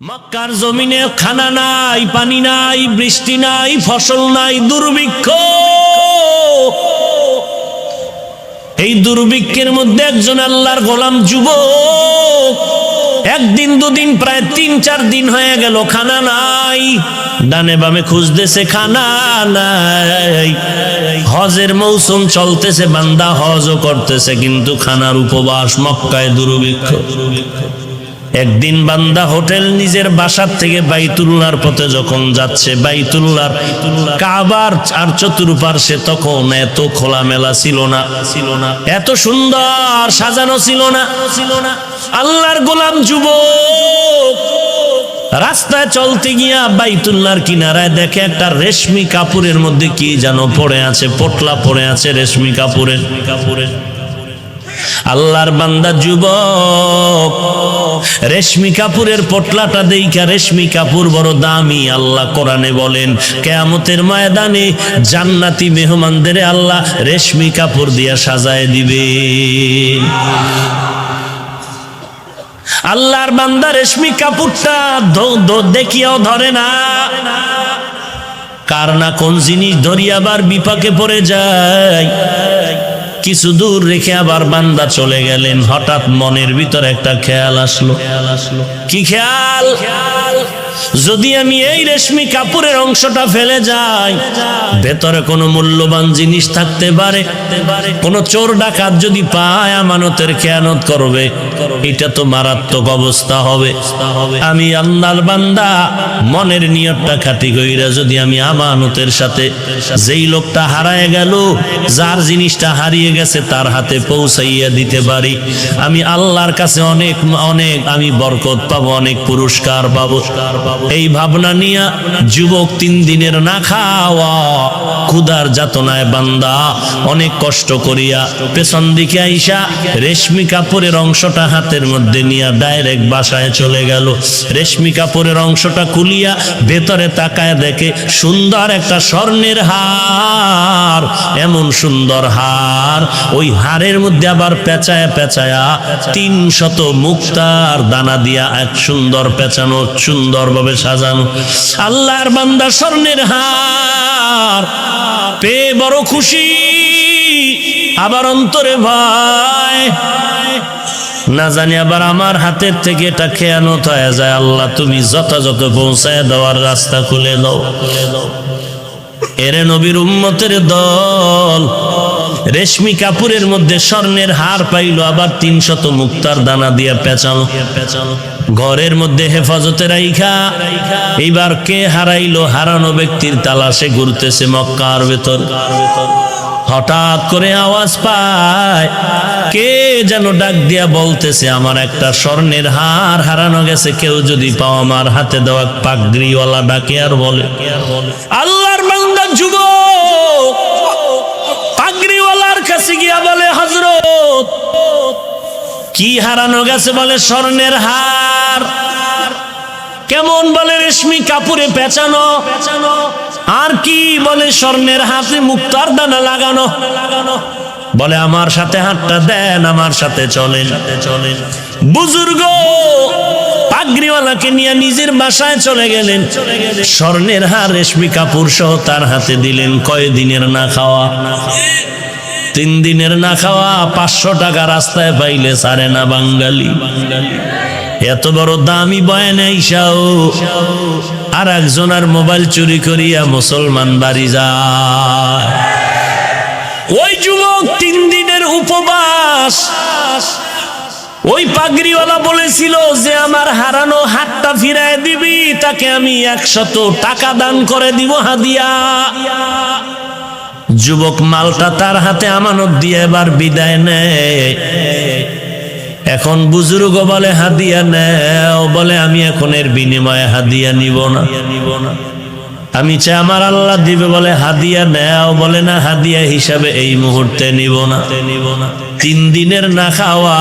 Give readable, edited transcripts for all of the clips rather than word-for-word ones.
মক্কার জমিনে খানা নাই, পানি নাই, বৃষ্টি নাই, ফসল নাই, দুর্ভিক্ষ। এই দুর্ভিক্ষের মধ্যে একজন আল্লাহর গোলাম যুবক একদিন দুদিন প্রায় ৩-৪ দিন হয়ে গেল, খানা নাই। ডানে বামে খুঁজতেছে, খানা নাই। হজের মৌসুম চলতেছে, বান্দা হজও করতেছে, কিন্তু খানার উপবাস। মক্কায় দুর্ভিক্ষ। একদিন বান্দা হোটেল নিজের বাসার থেকে বাইতুল্লাহর পথে যখন যাচ্ছে, বাইতুল্লাহর কাবার আর চতুর্পার্শ্বে তখন এত খোলামেলা ছিল না, এত সুন্দর সাজানো ছিল না। আল্লাহর গোলাম যুবক রাস্তায় চলতে গিয়া বাইতুল্লাহর কিনারায় দেখে একটা রেশমি কাপড়ের মধ্যে কি যেন পড়ে আছে, পোটলা পড়ে আছে রেশমি কাপড়ের। আল্লাহর বান্দা যুবক রেশমি কাপড়ের পটলাটা দেইখা, রেশমি কাপড় বড় দামি। আল্লাহ কোরআনে বলেন, কিয়ামতের ময়দানে জান্নাতি মেহমানদের আল্লাহ রেশমি কাপড় দিয়া সাজায় দিবে। আল্লাহর বান্দা রেশমি কাপড়টা দেখিয়াও ধরে না, কার না কোন জিনিস ধরিয়া আবার বিপাকে পড়ে যায়। কিছু দূর রেখে আবার বান্দা চলে গেলেন। হঠাৎ মনের ভিতর একটা খেয়াল আসলো। কি খেয়াল? যদি আমি এই রেশমি কাপড়ের অংশটা ফেলে যাই, ভেতরে কোনো মূল্যবান জিনিস থাকতে পারে। কোনো চোর ডাকাত যদি পায়, আমানতের খেয়ানত করবে, এটা তো মারাত্মক অবস্থা হবে। আমি আল্লাহর বান্দা মনের নিয়তটা খাঁটি কইরা যদি আমি আমানতের সাথে যেই লোকটা হারায় গেল, যার জিনিসটা হারিয়ে গেছে, তার হাতে পৌঁছাইয়া দিতে পারি, আমি আল্লাহর কাছে অনেক অনেক আমি বরকত পাবো, অনেক পুরস্কার পাবো। এই ভাবনা নিয়ে যুবক 3 দিনের না খাওয়া ক্ষুধার যাতনায় বান্দা অনেক কষ্ট করিয়া পেছন দিকে আইসা রেশমি কাপড়ের অংশটা হাতের মধ্যে নিয়ে ডাইরেক্ট বাসায় চলে গেল। রেশমি কাপড়ের অংশটা খুলিয়া ভেতরে তাকায় দেখে সুন্দর একটা স্বর্ণের হার। এমন সুন্দর হার, ওই হারের মধ্যে আবার পেঁচায়া পেঁচায়া 300 মুক্তার দানা দিয়া এক সুন্দর পেঁচানো, সুন্দরভাবে সাজানো। আল্লাহর বান্দা স্বর্ণের হার পেয়ে বড় খুশি, আবার অন্তরে ভয়, না জানি আবার আমার হাতের থেকে এটা খেয়ানত হয়ে যায়। আল্লাহ তুমি যথাযথ পৌঁছায় দেওয়ার রাস্তা খুলে দাও। এরে নবীর উম্মতের দল রেশমি কাপড়ের মধ্যে স্বর্ণের হার পাইল, আবার 300 মুক্তার দানা দিয়ে পেঁচানো। ঘরের মধ্যে হেফাজতে রাইখা এইবার কে হারাইলো, হারানো ব্যক্তির তালাশে ঘুরতেছে মক্কার ভেতর। হঠাৎ করে আওয়াজ পায়, কে যেন ডাক দিয়া বলতেছে, আমার একটা স্বর্ণের হার হারানো গেছে, কেউ যদি পাও আমার হাতে দেওয়া। পাগড়িওয়ালা ডাকে আর বলে, আল্লাহর বান্দা যুবক পাগড়িওয়ালার কাছে গিয়া বলে, হযরত কি হারানো গেছে? বলে স্বর্ণের হার। কেমন? বলে রেশমি কাপড়ে পেঁচানো। আর কি? বলে স্বর্ণের হাতে মুক্তার দানা লাগানো। বলে আমার সাথে হাতটা দেন, আমার সাথে চলেন। বুজুর্গ পাগড়িওয়ালাকে নিয়ে নিজের বাসায় চলে গেলেন। স্বর্ণের হার রেশমি কাপড় সহ তার হাতে দিলেন। কয় দিনের না খাওয়া? 3 দিনের না খাওয়া। 500 টাকা রাস্তায় পাইলে ছাড়ে না বাঙালি। এত বড় দামি বয়ান আইসাও আর একজনের মোবাইল চুরি করিয়া মুসলমান বাড়ি যায়। ওই যুবক 3 দিনের উপবাস। ওই পাগড়িওয়ালা বলেছিল যে আমার হারানো হাতটা ফিরায় দিবি, তাকে আমি 100 টাকা দান করে দিব হাদিয়া। যুবক মালটা তার হাতে আমানত দিয়ে এবার বিদায় নেয়। এখন বুজুর্গ বলে হাদিয়া নেও। বলে আমি এখন এর বিনিময়ে হাদিয়া নিব না, আমি চাই আমার আল্লাহ দিবে। বলে হাদিয়া নেও। বলে না, হাদিয়া হিসাবে এই মুহূর্তে নিব না। 3 দিনের না খাওয়া,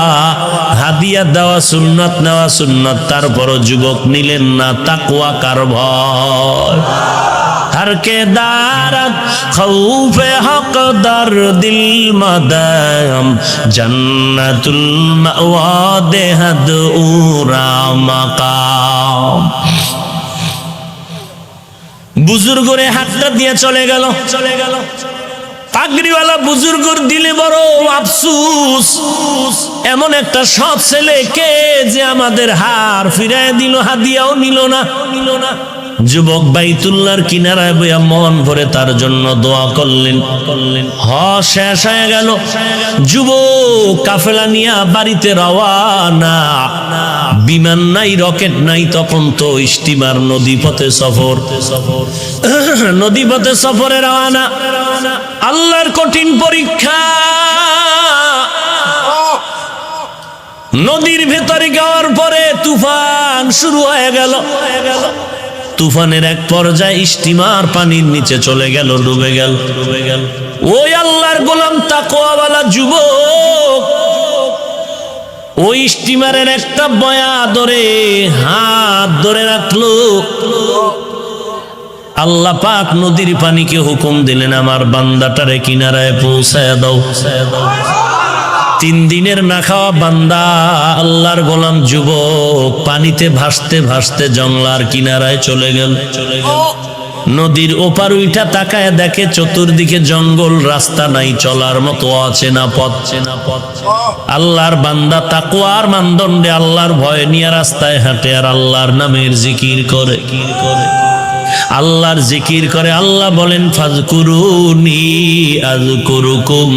হাদিয়া দেওয়া সুন্নত, নেওয়া সুন্নত। তারপরও যুবক নিলেন না। তাকওয়া কার ভয়? हर के दारत खौफे हक दर दिल मदम जन्नतुल मअवा देहद उरा मकाम। बुजुर्गरे हातটা দিয়ে চলে গেল পাগড়িওয়ালা বুজুর্গর দিলে বড় আফসোস, এমন একটা সৎ ছেলে কে যে আমাদের হার ফিরায় দিল, হাদিয়াও নিল না। যুবক বাইতুল্লাহর কিনারায় বইয়া মন ভরে তার জন্য দোয়া করলেন। শেষ হয়ে গেল। যুবক কাফেলা নিয়ে বাড়িতে রওয়ানা। বিমান নাই, রকেট নাই, তখন তো স্টিমার, নদীপথে সফর। নদীপথে সফরে রওয়ানা। আল্লাহর কঠিন পরীক্ষা। নদীর ভেতরে যাওয়ার পরে তুফান শুরু হয়ে গেল। তুফানের এক পর্যায়ে স্টিমার পানির নিচে চলে গেল, ডুবে গেল। ওই আল্লাহর গোলাম তাকওয়াওয়ালা যুবক ওই স্টিমারের একটা বয়া ধরে হাত ধরে রাখলো। আল্লাহ পাক নদীর পানিকে হুকুম দিলেন, আমার বান্দাটারে কিনারায় পৌঁছায় দাও। 3 দিনের না খাওয়া বান্দা আল্লাহর গোলাম যুবক পানিতে ভাসতে ভাসতে জংলার কিনারায় চলে গেল। নদীর ওপার উইঠা তাকায় দেখে চতুর্দিকে জঙ্গল, রাস্তা নাই, চলার মতো অচেনা পথ। আল্লাহর বান্দা তাকওয়ার মানদণ্ডে আল্লাহর ভয় নিয়ে রাস্তায় হাঁটে আর আল্লাহর নামের জিকির করে। আল্লাহর জিকির করে। আল্লাহ বলেন ফাজকুরুনি আযকুরুকুম।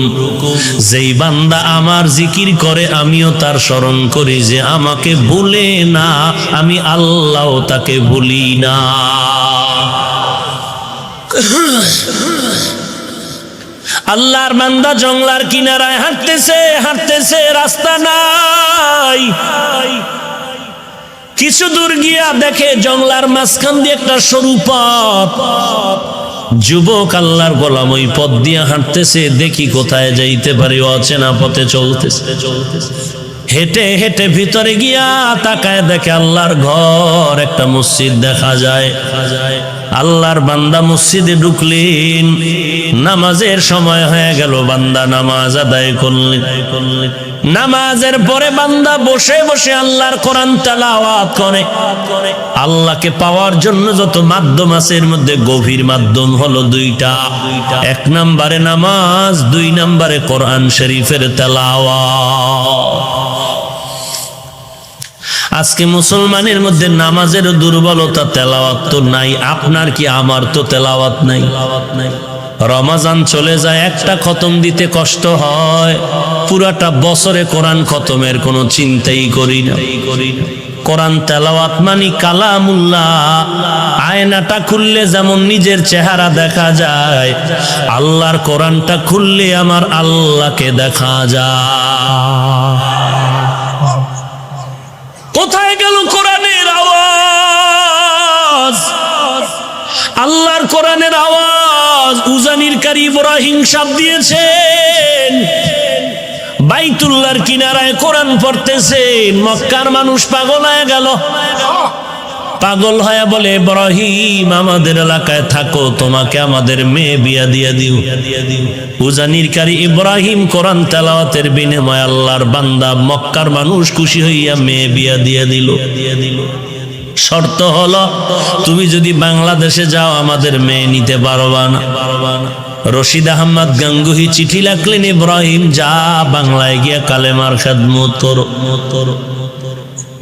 যেই বান্দা আমার জিকির করে আমিও তার স্মরণ করি, যে আমাকে ভুলে না আমি আল্লাহ তাকে ভুলি না। আল্লাহর বান্দা জংলার কিনারায় হাঁটতেছে, রাস্তা নাই। কিছু দূর গিয়া দেখে জংলার মাঝখান দিয়ে একটা সরু পথ। যুবক আল্লাহর গোলাম ওই পথ দিয়ে হাঁটতেছে, দেখি কোথায় যাইতে পারি, অচেনা পথে চলতেছে। হেঁটে হেঁটে ভিতরে গিয়া তাকায় দেখে আল্লাহর ঘর, একটা মসজিদ দেখা যায়। আল্লাহর বান্দা মসজিদে ঢুকলেন। নামাজের সময় হয়ে গেল, বান্দা নামাজ আদায় করলেন। নামাজের পরে বান্দা বসে বসে আল্লাহর কোরআন তেলাওয়াত করে। আল্লাহকে পাওয়ার জন্য যত মাধ্যম আছে এর মধ্যে গভীর মাধ্যম হলো 2টা। 1 নম্বরে নামাজ, 2 নম্বরে কোরআন শরীফের তেলাওয়াত। আজকে মুসলমানের মধ্যে নামাজের দুর্বলতা, তেলাওয়াত তো নাই। আপনার কি আমার তো তেলাওয়াত নাই। রমজান চলে যায়, একটা খতম দিতে কষ্ট হয়। পুরাটা বছরে কোরআন খতমের কোনো চিন্তাই করি না। কোরআন তেলাওয়াত মানে কালামুল্লাহ। আয়নাটা খুললে যেমন নিজের চেহারা দেখা যায়, আল্লাহর কোরআনটা খুললে আমার আল্লাহকে দেখা যায়। কোথায় গেল কোরআনের আওয়াজ? আল্লাহর কোরআনের আওয়াজ উজানির কারি ইব্রাহিম সাহেব দিয়েছেন। বাইতুল্লাহর কিনারায় কোরআন পড়তেছেন। মক্কার মানুষ পাগল হয়ে গেল। পাগল হয়ে বলে, ইব্রাহিম আমাদের এলাকায় থাকো, তোমাকে আমাদের মেয়ে বিয়া দিয়ে দিও। উজানির কারি ইব্রাহিম কোরআন তেলাওয়াতের বিনিময়ে আল্লাহর বান্দা মক্কার মানুষ খুশি হইয়া মেয়ে বিয়া দিয়ে দিল। শর্ত হলো, তুমি যদি বাংলাদেশে যাও আমাদের মেয়ে নিতে পারবা না। রশিদ আহমদ গাঙ্গুহি চিঠি লিখলেন, ইব্রাহিম যা বাংলায় গিয়া কালেমার খেদমত করো।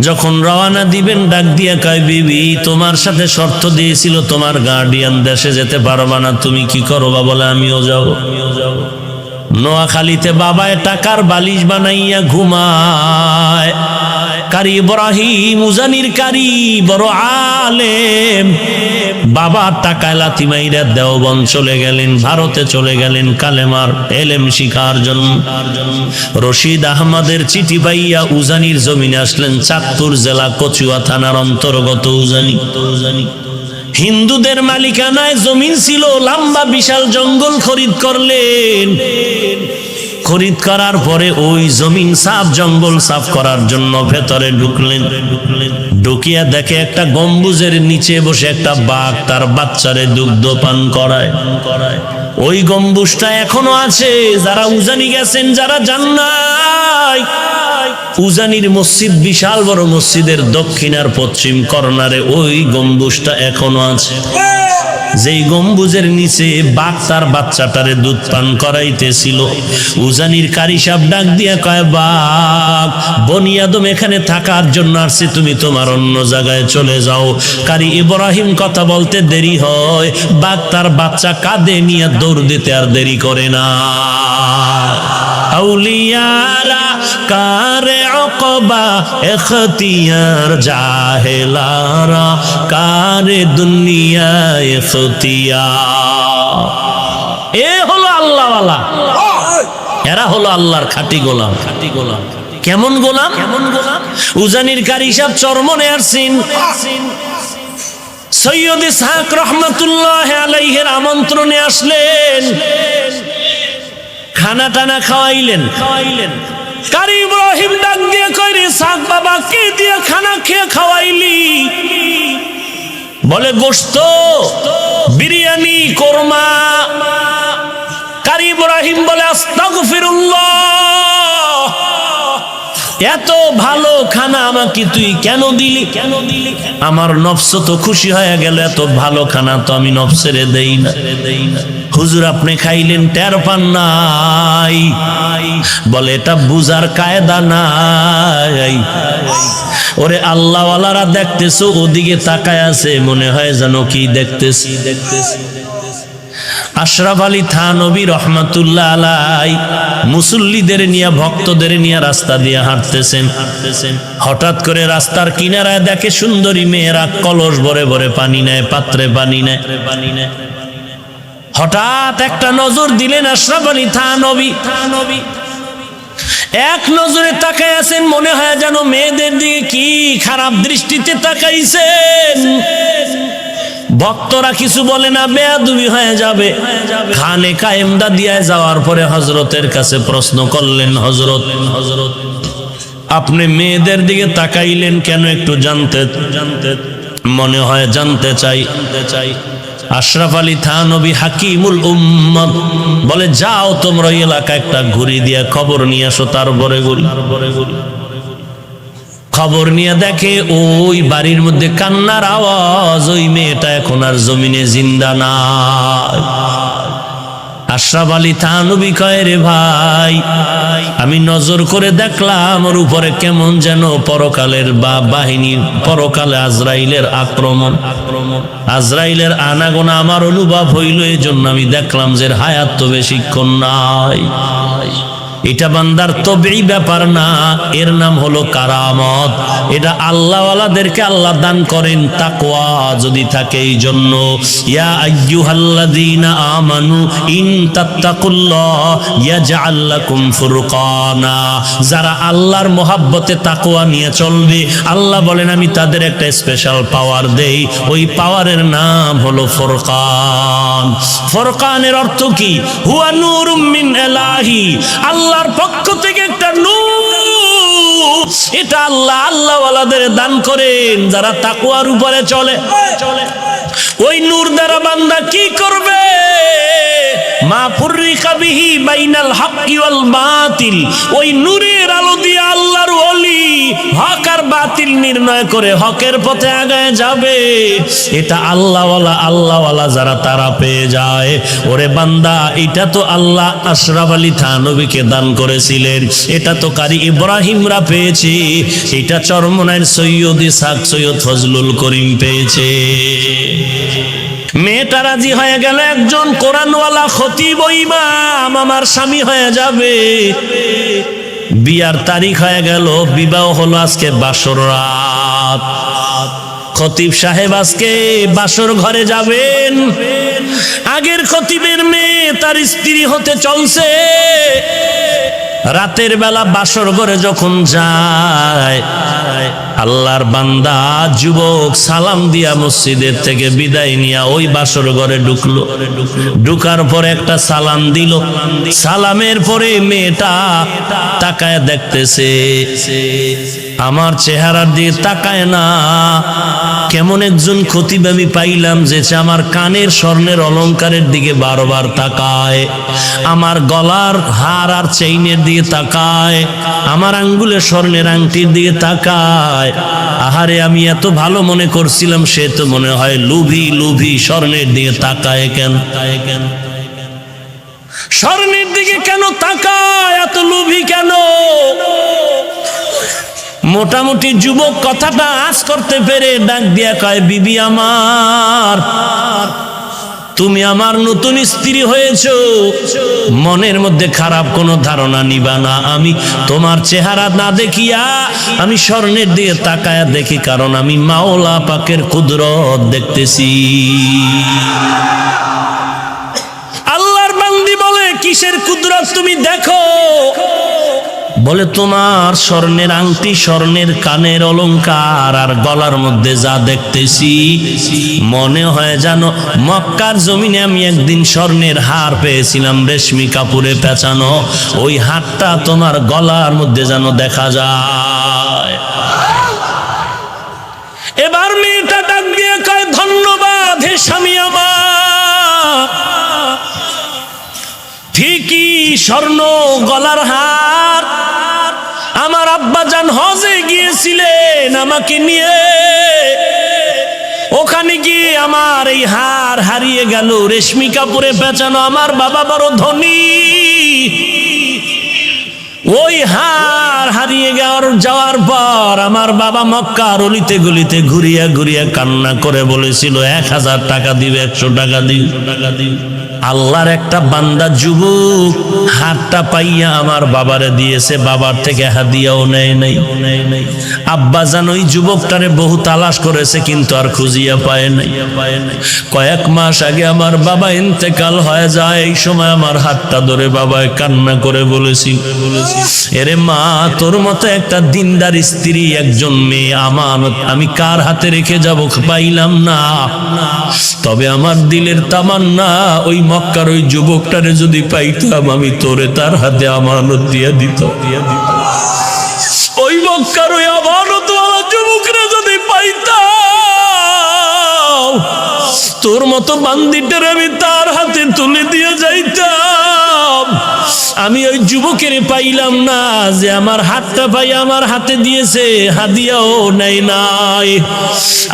যখন রওনা দিবেন ডাক দিয়া কয়, বিবি তোমার সাথে শর্ত দিয়েছিল তোমার গার্ডিয়ান দেশে যেতে পারবা না, তুমি কি করবা? বলে আমিও যাব। নোয়াখালীতে বাবায় টাকার বালিশ বানাইয়া ঘুমায়। কারি ইব্রাহিম উজানির কারি বড় আলেম। বাবা টাকায় লাথি মাইরা দেওবন্দ চলে গেলেন, ভারতে চলে গেলেন কালেমার এলেম শিখার জন্য। রশিদ আহমদের চিঠি পাইয়া উজানির জমিনে আসলেন। চাঁদপুর জেলা কচুয়া থানার অন্তর্গত উজানি। হিন্দুদের মালিকানায় জমিন ছিল, লম্বা বিশাল জঙ্গল খরিদ করলেন। খরিদ করার পরে ওই জমিন সাফ জঙ্গল সাফ করার জন্য ভেতরে ঢুকলেন। ঢুকিয়া দেখে একটা গম্বুজের নিচে বসে একটা বাঘ তার বাচ্চারে দুগ্ধ পান করায়। ওই গম্বুজটা এখনো আছে। যারা উজানি গেছেন, যারা যান নাই, উজানির মসজিদ বিশাল বড় মসজিদের দক্ষিণ আর পশ্চিম কর্নারে ওই গম্বুজটা এখনো আছে। যেই গম্বুজের নিচে বাঘ তার বাচ্চাটারে দুধ পান করাইতেছিল। উজানির কারি সাহেব ডাক দিয়া কয়, বাঘ, বনি আদম এখানে থাকার জন্য আসছে, তুমি তোমার অন্য জায়গায় চলে যাও। কারি ইব্রাহিম কথা বলতে দেরি হয়, বাঘ তার বাচ্চা কাঁধে নিয়ে দৌড় দিতে আর দেরি করে না। আউলিয়ারা কারে অকবা এখতিয়ার, জাহেলারা কারে দুনিয়া এখতিয়ার। এ হলো আল্লাহওয়ালা, এরা হলো আল্লাহর খাঁটি গোলাম। খাঁটি গোলাম কেমন গোলাম? কেমন গোলাম? উজানির কারি সাহেব চরমনে আসছেন। সৈয়দ ইসহাক রহমাতুল্লাহ আলাইহির আমন্ত্রণে আসলেন। খানা টানা খাওয়াইলেন। কারি ইব্রাহিম ডাক দিয়ে কয়, রে ইসহাক বাবা, কে দিয়ে খানা খেয়ে খাওয়াইলি? বলে, গোশত, বিরিয়ানি, কোরমা। কারি ইব্রাহিম বলে, আস্তাগফিরুল্লাহ, এত ভালো খানা আমাকে তুই কেন দিলি? আমার নফস তো খুশি হয়ে গেল, এত ভালো খানা তো আমি নফসের দেই না। হুজুর, আপনি খাইলেন, টের পান নাই? বলে, এটা বুঝার কায়দা নাই। ওরে আল্লাহওয়ালারা দেখতেছো, ওদিকে তাকায় আছে, মনে হয় যেন কি দেখতেছি। আশরাফ আলী থানবী রহমাতুল্লাহ আলাই মুসল্লিদের নিয়ে, ভক্তদের নিয়ে রাস্তা দিয়ে হাঁটতেছেন। হঠাৎ করে রাস্তার কিনারায় দেখে সুন্দরী মেয়েরা কলস ভরে ভরে পানি নেয়, পাত্রে পানি নেয়। হঠাৎ একটা নজর দিলেন আশরাফ আলী থানবী। এক নজরে তাকায় আছেন, মনে হয় যেন মেয়েদের দিকে কি খারাপ দৃষ্টিতে তাকাইছেন। ভক্তরা কিছু বলে না, বেয়াদবি হয়ে যাবে। খানে কায়েমদা দিয়ে যাওয়ার পরে হযরতের কাছে প্রশ্ন করলেন, হযরত, আপনি মেয়েদের দিকে তাকাইলেন কেন? একটু জানতে মনে হয় জানতে চাই। আশরাফ আলী থানবী হাকিমুল উম্মত বলে, যাও তোমরা ওই এলাকা একটা ঘুরি দিয়া খবর নিয়ে আসো। তারপরে খবর নিয়ে দেখে ওই বাড়ির মধ্যে কান্নার আওয়াজ, ওই মেয়েটা এখন আর জমিনে জিন্দা নাই। আশরাফ আলী থানবী কয়, রে ভাই, আমি নজর করে দেখলাম ওর উপরে কেমন যেন পরকালের বাহিনী, পরকালে আজরাইলের আক্রমণ, আজরাইলের আনাগোনা আমার অনুভব হইল। এই জন্য আমি দেখলাম যে হায়াত তো বেশিক্ষণ নাই। এটা বান্দার তবেই ব্যাপার না, এর নাম হলো কারামত। এটা আল্লাহওয়ালাদেরকে আল্লাহ দান করেন তাকওয়া যদি থাকে। এই জন্য ইয়া আইয়ুহাল্লাযীনা আমানু ইন তাত্তাকুল্লাহ ইয়াজআল লাকুম ফুরকানা, যারা আল্লাহর মহব্বতে তাকওয়া নিয়ে চলবে, আল্লাহ বলেন আমি তাদের একটা স্পেশাল পাওয়ার দেই। ওই পাওয়ারের নাম হলো ফুরকান। ফুরকানের অর্থ কি? হুয়া নূরুম মিন ইলাহি, আল্লাহর পক্ষ থেকে একটা নূর। এটা আল্লাহওয়ালাদের দান করেন যারা তাকওয়ার উপরে চলে। ওই নূর দ্বারা বান্দা কি করবে? মা ফুররিকা বিহি বাইনাল হাক্কি ওয়াল বাতিল, ওই নূরের আলো দিয়ে আল্লাহর ওলি হক আর বাতিল নির্ণয় করে হকের পথে আগায় যাবে। এটা আল্লাহওয়ালা যারা তারা পেয়ে যায়। ওরে বান্দা, এটা তো আল্লাহ আশরাফ আলী থানবীকে দান করেছিলেন, এটা তো কারি ইব্রাহিমরা পেয়েছে, এটা চরমনাইয়ের সৈয়দ ইসহাক, সৈয়দ ফজলুল করিম পেয়েছে। মেয়েটা রাজি হয়ে গেল, একজন কোরআনওয়ালা খতিব ইমাম আমার স্বামী হয়ে যাবে। বিয়ার তারিখ হয়ে গেল, বিবাহ হলো আজকে বাসর রাত। খতিব সাহেব আজকে বাসর ঘরে যাবেন। আগের খতিবের মেয়ে তার স্ত্রী হতে চলছে। রাতের বেলা বাসর ঘরে যখন যায়, আল্লাহর বান্দা যুবক সালাম দিয়া মসজিদের থেকে বিদায় নিয়া ওই বাসর ঘরে ঢুকলো। ঢুকার পরে একটা সালাম দিল। সালামের পরে মেয়েটা তাকায় দেখতেছে, আমার চেহারার দিকে তাকায় না। কেমন একজন খতিব আমি পাইলাম যে আমার কানের স্বর্ণের অলংকারের দিকে বারবার তাকায়, আমার গলার হার আর চেইনের দিকে তাকায়, আমার আঙ্গুলের স্বর্ণের আংটির দিকে তাকায়। আহারে, আমি এত ভালো মনে করছিলাম, সে তো মনে হয় লোভী। লোভী স্বর্ণের দিকে তাকায় কেন? স্বর্ণের দিকে কেন তাকায়? এত লোভী কেন? মোটামুটি যুবক কথাটা আজ করতে পেরে ডাক দিয়া কয়, বিবি আমার, তুমি আমার নতুন স্ত্রী হয়েছো, মনের মধ্যে খারাপ কোনো ধারণা নিবা না। আমি তোমার চেহারা না দেখিয়া আমি স্বর্ণের দিকে তাকায়া দেখি, কারণ আমি মাওলা পাকের কুদরত দেখতেছি। আল্লাহর বান্দি বলে, কিসের কুদরত তুমি দেখো? বলে, তোমার স্বর্ণের আংটি, স্বর্ণের কানের অলংকার আর গলার মধ্যে যা দেখতেছি, মনে হয় জানো মক্কার জমিনে আমি একদিন স্বর্ণের হার পেয়েছিলাম রেশমি কাপড়ে পেঁচানো, ওই হারটা তোমার গলার মধ্যে যেন দেখা যায়। এবার মেয়েটা ডাক দিয়ে কয়, ধন্যবাদ হে স্বামী আমার, ঠিকই স্বর্ণ গলার হার। আমার আব্বাজান হজে গিয়েছিলেন আমাকে নিয়ে, ওখানে গিয়ে আমার এই হার হারিয়ে গেল, রেশমি কাপড়ে পেঁচানো। আমার বাবা বড় ধনী, ওই হার হারিয়ে যাওয়ার পর আমার বাবা মক্কার অলিতে গলিতে ঘুরিয়া ঘুরিয়া কান্না করে বলেছিল, 1000 টাকা দিবে, 100 টাকা দিও। আল্লাহর একটা বান্দা যুবক হারটা পাইয়া আমার বাবারে দিয়েছে, বাবার থেকে হাদিয়াও নেয় নাই। আব্বা জান ওই যুবকটারে বহু তালাশ করেছে, কিন্তু আর খুঁজিয়া পায় নাই। কয়েক মাস আগে আমার বাবা ইন্তেকাল হয়ে যায়, এই সময় আমার হাতটা ধরে বাবায় কান্না করে বলেছি, এরে মা, তোর মতো একটা দিনদার স্ত্রী, একজন মেয়ে আমানত আমি কার হাতে রেখে যাব পাইলাম না। তবে আমার দিলের তামান্না, ওই মক্কার ওই যুবকটারে যদি পাইতাম, আমি তোরে তার হাতে আমানত দিয়া দিত। ওই মক্কার ওই আমানতওয়ালা যুবকরা যদি পাইতাম, তোর মতো বান্দিটারে আমি তার হাতে তুলে দিয়ে যাইতাম। আমি ওই যুবকের পাইলাম না, যে আমার হাতটা পাই আমার হাতে দিয়েছে, হাদিয়াও নেই নাই।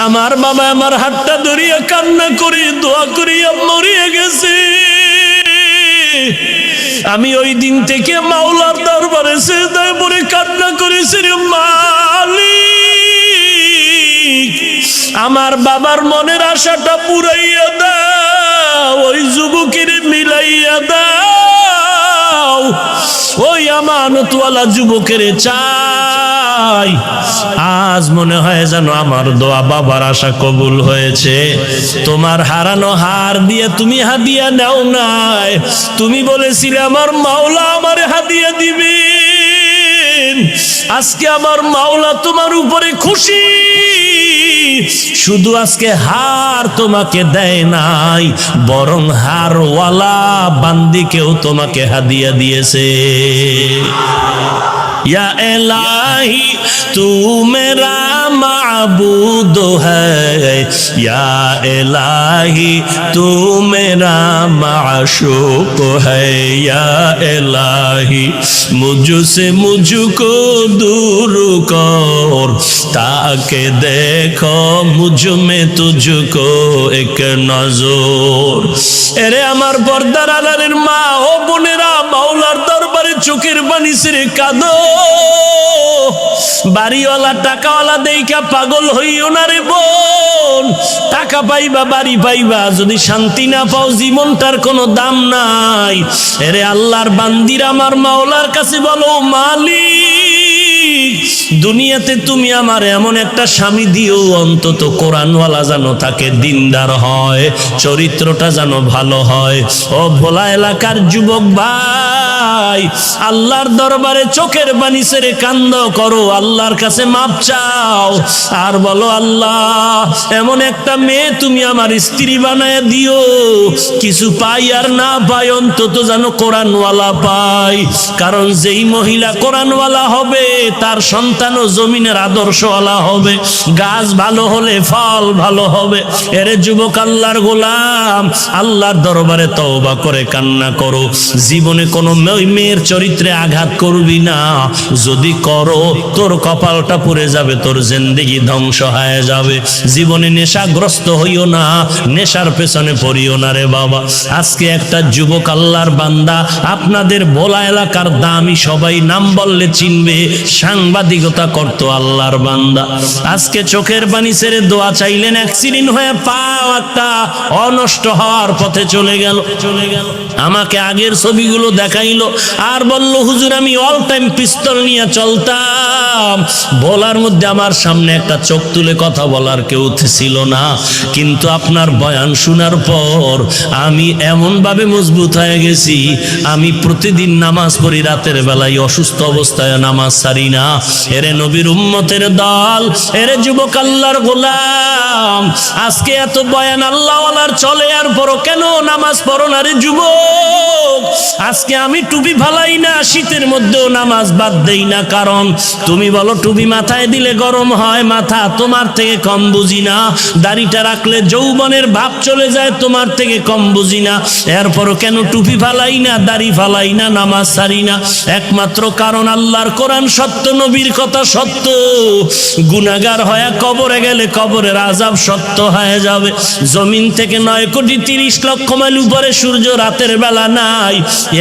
আমার বাবা আমার হাতটা ধরিয়া কান্না করে দোয়া করিয়া মরিয়া গেছে। আমি ওই দিন থেকে মাওলার দরবারে সিজদায় পড়ে কান্না করেছি, রে মালিক, আমার বাবার মনের আশাটা পুরাইয়া দাও, ওই যুবকের মিলাইয়া দাও, ওই আমানতওয়ালা যুবকের চাই। আজ মনে হয় যেন আমার দোয়া বাবার আশা কবুল হয়েছে। তোমার হারানো হার দিয়ে তুমি হাদিয়া নাও নাই, তুমি বলেছিলে আমার মাওলা আমারে হাদিয়া দিবেন। আজকে আমার মাওলা তোমার উপরে খুশি, শুধু আজকে হার তোমাকে দেয় নাই, বরং হারওয়ালা বান্দিকেও তোমাকে হাদিয়া দিয়েছে। या इलाही तू मेरा माबूद है, या इलाही तू मेरा माशूक है, या इलाही मुझसे मुझको दूर कर, ताकि देखो मुझ में तुझको एक नजर। এরে আমার পর্দার আড়ালের মা ও বোনেরা, মাওলার দরবারে চোখের পানি ছেড়ে কাঁদো। বাড়িওয়ালা টাকাওয়ালা দেইখা পাগল হইও না রে বোন। টাকা পাইবা, বাড়ি পাইবা, যদি শান্তি না পাও জীবনটার কোনো দাম নাই। এরে আল্লাহর বান্দিরা, আমার মাওলার কাছে বলো, মালিক দুনিয়াতে তুমি আমার এমন একটা স্বামী দিও, অন্তত কোরআনওয়ালা যেন থাকে, দিনদার হয়, চরিত্রটা যেন ভালো হয়। ও ভোলা এলাকার যুবক ভাই, আল্লাহর দরবারে চোখের পানি ছেড়ে কান্দ করো, আল্লাহর কাছে মাপ চাও, আর বলো আল্লাহ এমন একটা মেয়ে তুমি আমার স্ত্রী বানায় দিও, কিছু পাই আর না পাই অন্তত যেন কোরআনওয়ালা পাই। কারণ যেই মহিলা কোরআনওয়ালা হবে তার সন্তানও জমিনের আদর্শওয়ালা হবে, গাছ ভালো হলে ফল ভালো হবে। এরে যুবক আল্লাহর গোলাম, আল্লাহর দরবারে তওবা করে কান্না করো, জীবনে কোনো মেয়ের চরিত্রে আঘাত করবি না, যদি করো তোর কপালটা পুড়ে যাবে, তোর জিন্দেগি ধ্বংস হয়ে যাবে। জীবনে নেশাগ্রস্ত হইও না, নেশার পেছনে পড়িও না রে বাবা। আজকে একটা যুবক আল্লাহর বান্দা, আপনাদের ভোলা এলাকার দামি সবাই নাম বললে চিনবে, সাংবাদিকতা করতো আল্লাহর বান্দা, আজকে চোখের পানি ছেড়ে দোয়া চাইলেন, অ্যাক্সিডেন্ট হয়ে পাও একটা অনষ্ট হওয়ার পথে চলে গেল। আমাকে আগের ছবিগুলো দেখাইলো আর বলল হুজুর আমি অল টাইম পিস্তল নিয়ে চলতাম, বলার মধ্যে আমার সামনে একটা চোখ তুলে কথা বলার কেউ ছিল না, কিন্তু আপনার বয়ান শোনার পর আমি এমন ভাবে মজবুত হয়ে গেছি, আমি প্রতিদিন নামাজ পড়ি রাতের বেলায়, অসুস্থ অবস্থায় নামাজ ছাড়ি না। এরে নবীর উম্মতের দল, এরে যুবক আল্লাহর গোলাম, আজকে এত বয়ান আল্লাহওয়ালার চলে আর পরও কেন নামাজ পড়ো না রে যুবক? আজকে আমি টুপি ফালাই না, শীতের মধ্যেও নামাজ বাদ দেই না, কারণ তুমি বলো টুপি মাথায় দিলে গরম হয়, মাথা তোমার থেকে কম বুঝি না, দাড়িটা রাখলে যৌবনের ভাব চলে যায়, তোমার থেকে কম বুঝি না, এরপরও কেন টুপি ফালাই না, দাড়ি ফালাই না, নামাজ ছাড়ি না? একমাত্র কারণ আল্লাহর কোরআন সত্য, নবীর কথা সত্য। গুনাহগার হয়ে কবরে গেলে কবরের আযাব সত্য হয়ে যাবে। জমিন থেকে 9,30,00,000 মাইল উপরে সূর্য রাতের বেলা নাই,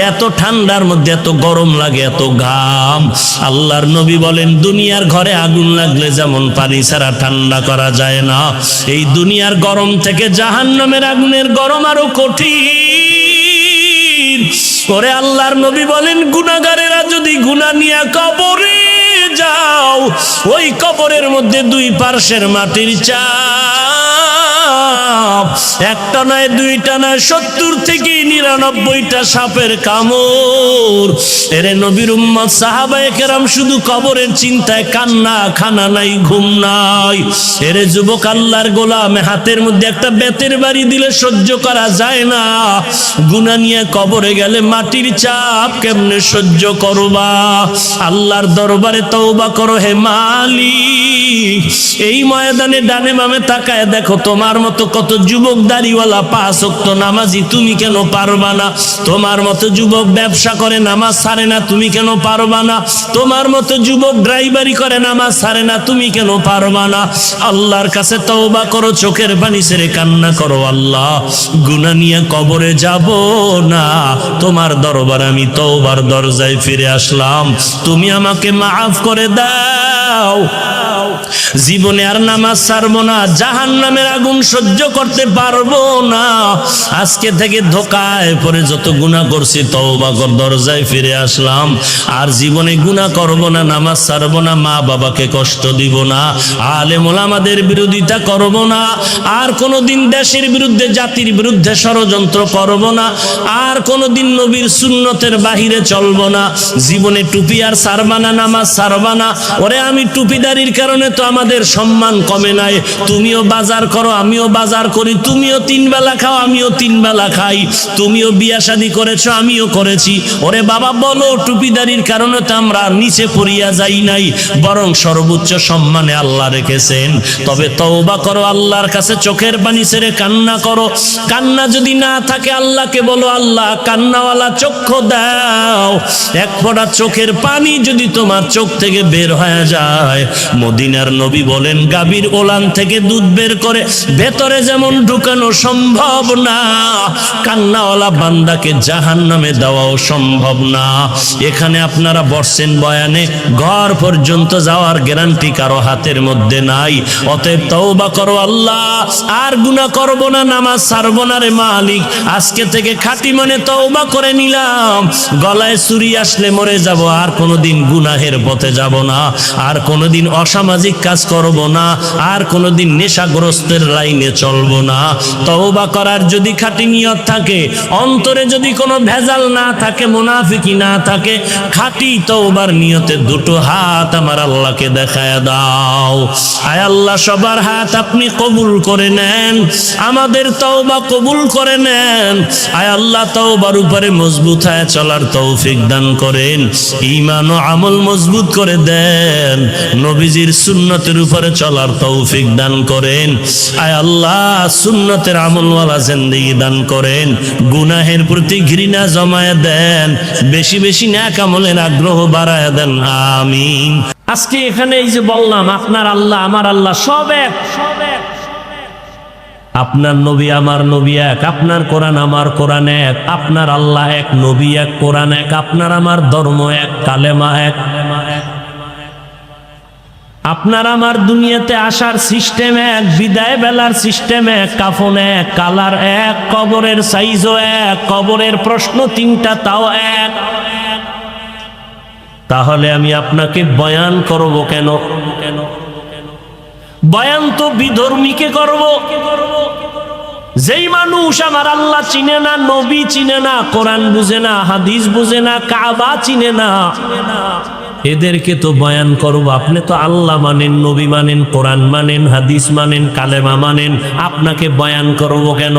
এত ঠান্ডার মধ্যে এত গরম লাগে, এত ঘাম। আল্লাহর নবী বলেন দুনিয়ার ঘরে আগুন লাগলে যেমন পানি ছাড়া ঠান্ডা করা যায় না, এই দুনিয়ার গরম থেকে জাহান্নামের আগুনের গরম আরো কঠিন। পরে আল্লাহর নবী বলেন গুনাহগারেরা যদি গুনাহ নিয়ে কবরে যাও, ওই কবরের মধ্যে দুই পার্শ্বের মাটির চাপ, একটা নয় দুইটা নয় 70 থেকে 99টা সাপের কামড়। এরে নবীর উম্মত সাহাবায়ে কেরাম শুধু কবরের চিন্তায় কান্না, খানা নাই, ঘুম নাই। এরে যুবক আল্লাহর গোলাম, হাতের মধ্যে একটা বেতের বাড়ি দিলে সহ্য করা যায় না, গুনাহ নিয়ে কবরে গেলে মাটির চাপ কেমনে সহ্য করবা? আল্লাহর দরবারে তওবা করো হে মালিক। এই ময়দানে ডানে বামে তাকায় দেখো, তোমার মতো কত যুবক দাড়িওয়ালা 5 ওয়াক্ত নামাজি, তুমি কেন পারবা না? তোমার মতো যুবক ব্যবসা করে নামাজ ছাড়ে না, তুমি কেন পারবা না? তোমার মতো যুবক ড্রাইভারি করে নামাজ ছাড়ে না, তুমি কেন পারবা না? আল্লাহর কাছে তওবা করো, চোখের পানি ছেড়ে কান্না করো, আল্লাহ গুনাহ নিয়ে কবরে যাব না, তোমার দরবারে আমি তওবার দরজায় ফিরে আসলাম, তুমি আমাকে মাফ করে দাও। জীবনে আর নামাজ ছাড়বো না, জাহান্নামের আগুন সহ্য করতে পারবো না। আজকে থেকে ধোকায় পরে যত গুনাহ করছি তওবা কর দরজায় ফিরে আসলাম, আর জীবনে গুনাহ করব না, নামাজ ছাড়বো না, মা বাবাকে কষ্ট দিব না, আলেম ওলামাদের বিরোধিতা করব না, আর কোনোদিন দেশের বিরুদ্ধে জাতির বিরুদ্ধে ষড়যন্ত্র করব না, আর কোনোদিন নবীর সুন্নতের বাহিরে চলবো না। জীবনে টুপি আর ছাড়বা না, নামাজ ছাড়বা না। ওরে আমি টুপিদারির কারণে তো আমাদের সম্মান কমে নাই, তুমিও বাজার করো, আমিও বাজার করি, তুমিও 3 বেলা খাও, আমিও 3 বেলা খাই, তুমিও বিয়া শাদী করেছো, আমিও করেছি। ওরে বাবা বলো, টুপিদারির কারণে তো আমরা নিচে পড়িয়া যাই নাই, বরং সর্বোচ্চ সম্মানে আল্লাহ রেখেছেন। তবে তওবা করো, আল্লাহর কাছে চোখের পানি ছেড়ে কান্না করো। কান্না যদি না থাকে আল্লাহকে বলো, আল্লাহ কান্নাওয়ালা চক্ষু দাও। এক ফোঁটা চোখের পানি যদি তোমার চোখ থেকে বের হয়ে যায়, মদিনা মদিনার নবী বলেন, গাভীর ওলান থেকে দুধ বের করে ভেতরে যেমন ঢুকানো সম্ভব না, কান্নাওয়ালা বান্দাকে জাহান্নামে দেওয়াও সম্ভব না। এখানে আপনারা বসছেন বয়ানে, ঘর পর্যন্ত যাওয়ার গ্যারান্টি কারো হাতের মধ্যে নাই। অতএব তওবা করো, আল্লাহ আর গুনাহ করব না, নামাজ ছাড়বো না রে মালিক, আজকে থেকে খাঁটি মনে তওবা করে নিলাম। গলায় ছুরি আসলে মরে যাব, আর কোনোদিন গুনাহের পথে যাব না, আর কোনোদিন অসামাজিক কাজ করব না, আর কোনোদিন নেশাগ্রস্তের লাইনে চলবো না। তওবা করার যদি খাঁটি নিয়ত থাকে, অন্তরে যদি কোনো ভেজাল না থাকে, মুনাফিকি না থাকে, খাঁটি তওবার নিয়তে দুটো হাত আমার আল্লাহকে দেখায় দাও। আয় আল্লাহ, সবার হাত আপনি কবুল করে নেন, আমাদের তওবা কবুল করে নেন। আয় আল্লাহ, তওবার উপরে মজবুত হয়ে চলার তৌফিক দান করেন, ঈমান ও আমল মজবুত করে দেন, নবীজির সুন্নতের উপরে চলার তৌফিক দান করেন। আয় আল্লাহ, সুন্নতের আমলওয়ালা জিন্দেগি দান করেন, গুনাহের প্রতি ঘৃণা জমায়ে দেন, বেশি বেশি নেক আমলের আগ্রহ বাড়ায় দেন, আমিন। আজকে এখানে এই যে বললাম, আপনার আল্লাহ আমার আল্লাহ সব এক, আপনার নবী আমার নবী এক, আপনার কোরআন আমার কোরআন এক, আপনার আল্লাহ এক, নবী এক, কোরআন এক, আপনার আমার ধর্ম এক, কালেমা এক। আপনার আমার দুনিয়াতে আসার সিস্টেম এক, বিদায় বেলার সিস্টেম এক, কাফন এক, কালার এক, কবরের সাইজও এক, কবরের প্রশ্ন তিনটা তাও এক। তাহলে আমি আপনাকে বয়ান করব কেন? বয়ান তো বিধর্মীকে করব। যেই মানুষ আমার আল্লাহ চিনে না, নবী চিনে না, কোরআন বুঝে না, হাদিস বুঝে না, কাবা চিনে না, এদেরকে তো বয়ান করব। আপনি তো আল্লাহ মানেন, নবী মানেন, কোরআন মানেন, হাদিস মানেন, কালেমা মানেন, আপনাকে বয়ান করব কেন?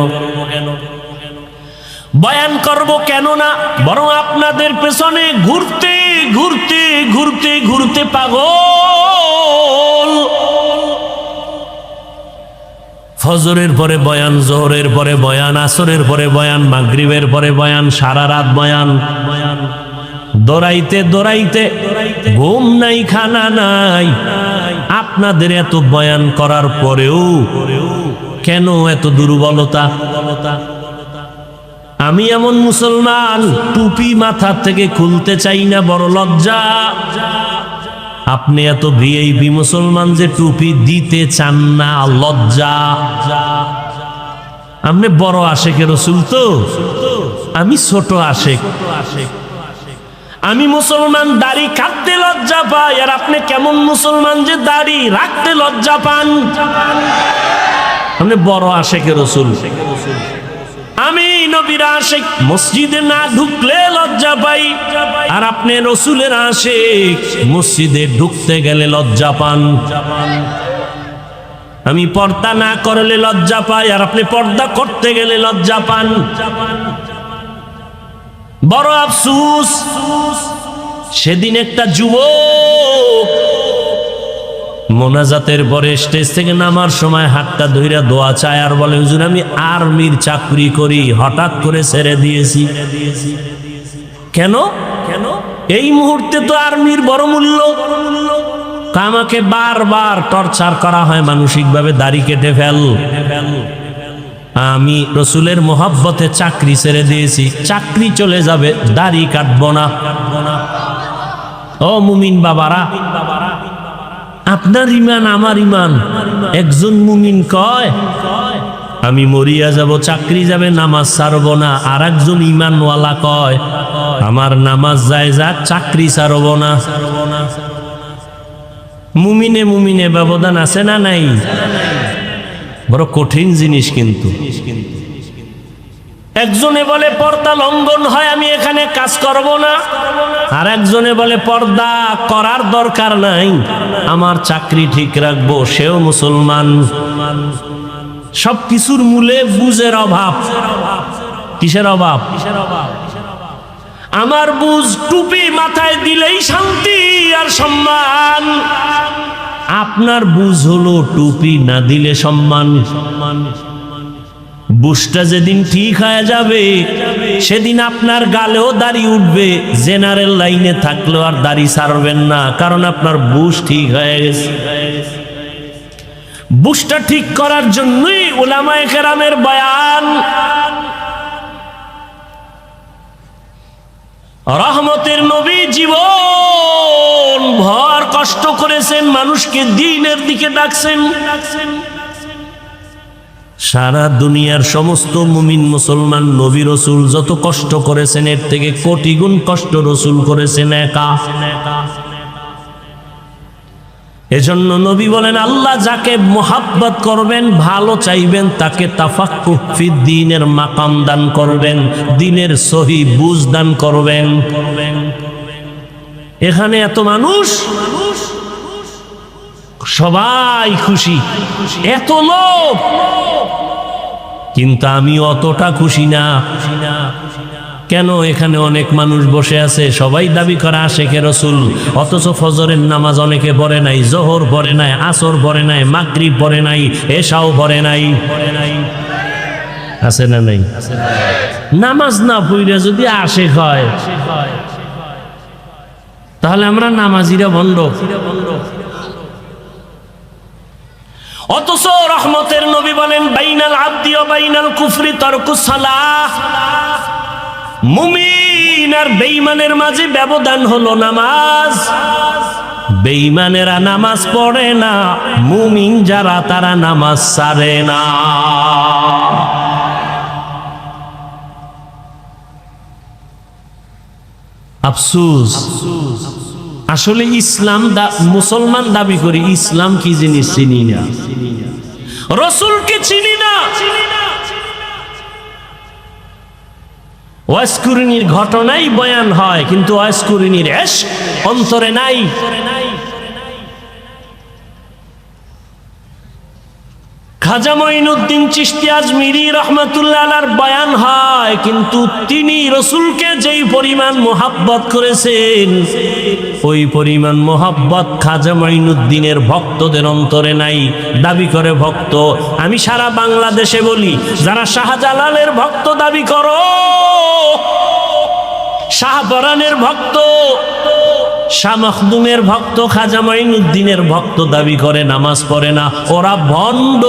বয়ান করব কেন না, বরং আপনাদের পেছনে ঘুরতে ঘুরতে ঘুরতে ঘুরতে পাগল। ফজরের পরে বয়ান, জোহরের পরে বয়ান, আসরের পরে বয়ান, মাগরিবের পরে বয়ান, সারা রাত বয়ান, দৌড়াইতে দৌড়াইতে ঘুম নাই, খানা নাই। আপনাদের এত বয়ান করার পরেও কেন এত দুর্বলতা? আমি এমন মুসলমান, টুপি মাথা থেকে খুলতে চাই না, বড় লজ্জা। আপনি এত ভিআইপি মুসলমান যে টুপি দিতে চান না, লজ্জা। আপনি বড় আশেকে রসুল তো, আমি ছোট আশেক। আমি মুসলমান, দাড়ি কাটতে লজ্জা পাই, আর আপনি কেমন মুসলমান যে দাড়ি রাখতে লজ্জা পান? আপনি বড় আশেকে রসুল। আমি নবীর আশিক, মসজিদে না ঢুকলে লজ্জা পাই, আর আপনি রসুলের আশিক, মসজিদে ঢুকতে গেলে লজ্জা পান। আমি পর্দা না করলে লজ্জা পাই, আর আপনি পর্দা করতে গেলে লজ্জা পান। বড় আফসোস, সেদিন একটা যুবক মোনাজাতের পরে স্টেজ থেকে নামার সময় হাতটা ধইরা দোয়া চায়, আর বলে, হুজুর আমি আর্মির চাকরি করি, হঠাৎ করে ছেড়ে দিয়েছি। কেন? এই মুহূর্তে তো আর্মির বড় মূল্য। আমাকে বারবার টর্চার করা হয় মানসিকভাবে, দাড়ি কেটে ফেল। আমি রসুলের মোহাব্বতে চাকরি ছেড়ে দিয়েছি, চাকরি চলে যাবে, দাড়ি কাটবো না। ও মুমিন বাবারা, আপনার ইমান আমার ইমান। একজন মুমিন কয় আমি মরিয়া যাব, চাকরি যাবে, নামাজ ছাড়বো না। আর একজন ইমানওয়ালা কয় আমার নামাজ যায় যাক, চাকরি ছাড়বো না। মুমিনে মুমিনে ব্যবধান আছে না নাই? বড় কঠিন জিনিস কিন্তু। একজনে বলে পর্দা লঙ্ঘন হয়, আমি এখানে কাজ করব না। আর একজনে বলে পর্দা করার দরকার নাই, আমার চাকরি ঠিক রাখবো, সেও মুসলমান। সবকিছুর মূলে বুঝের অভাব। কিসের অভাব? আমার বুঝ টুপি মাথায় দিলেই শান্তি আর সম্মান, আপনার বুঝ হলো টুপি না দিলে সম্মান। বুশটা যেদিন ঠিক হয়ে যাবে সেদিন আপনার গালেও দাড়ি উঠবে, জেনারেল লাইনে থাকলেও আর দাড়ি ছাড়বেন না, কারণ আপনার বুশ ঠিক হয়ে গেছে। বুশটা ঠিক করার জন্যই উলামায়ে কেরামের বয়ান। রহমতের নবী জীবন ভর কষ্ট করেছেন, মানুষকে দ্বীনের দিকে ডাকছেন। সারা দুনিয়ার সমস্ত মুমিন মুসলমান নবী রসুল যত কষ্ট করেছেন এর থেকে কোটি গুণ কষ্ট রসুল করেছেন একা। এজন্য নবী বলেন, আল্লাহ যাকে মোহাব্বত করবেন, ভালো চাইবেন, তাকে তাফাক্কুহ ফিদ্দীনের মাকাম দান করবেন, দ্বীনের সহি বুঝ দান করবেন। এখানে এত মানুষ, সবাই খুশি, এত লোক, কিন্তু আমি অতটা খুশি না। কেন? এখানে অনেক মানুষ বসে আছে, সবাই দাবি করে আশেকে রসুল, অথচ ফজরের নামাজ অনেকে পড়ে নাই, জোহর পড়ে নাই, আসর পড়ে নাই, মাগরিব পড়ে নাই, এশাও পড়ে নাই। আছে না নাই? নামাজ না পড়ে যদি আশেক হয় তাহলে আমরা নামাজিরা বন্ধ। অথচ রহমতের নবী বলেন, বাইনাল আবদি ওয়া বাইনাল কুফরি তারকুস সালাহ। মুমিন আর বেঈমানের মাঝে ব্যবধান হলো নামাজ। বেঈমানেরা নামাজ পড়ে না, মুমিন যারা তারা নামাজ ছাড়ে না। আফসোস, আসলে ইসলাম মুসলমান দাবি করি, ইসলাম কি জিনিস চিনি না, রসুলকে চিনি না। ওয়াজকুরুনির ঘটনাই বয়ান হয়, কিন্তু ওয়াজকুরুনির ইশক অন্তরে নাই। খাজা মঈনুদ্দিন চিশতি আজমিরি রাহমাতুল্লাহ আলাইহির বয়ান হয়, কিন্তু তিনি রসুলকে যেই পরিমাণ মোহাব্বত করেছেন ওই পরিমাণ মোহাব্বত খাজা মঈনুদ্দিনের ভক্তদের অন্তরে নাই। দাবি করে ভক্ত। আমি সারা বাংলাদেশে বলি, যারা শাহজালালের ভক্ত দাবি করো, শাহপরানের ভক্ত, শাহ মখদুমের ভক্ত, খাজা মঈনুদ্দিনের ভক্ত দাবি করে, নামাজ পড়ে না, ওরা ভণ্ড।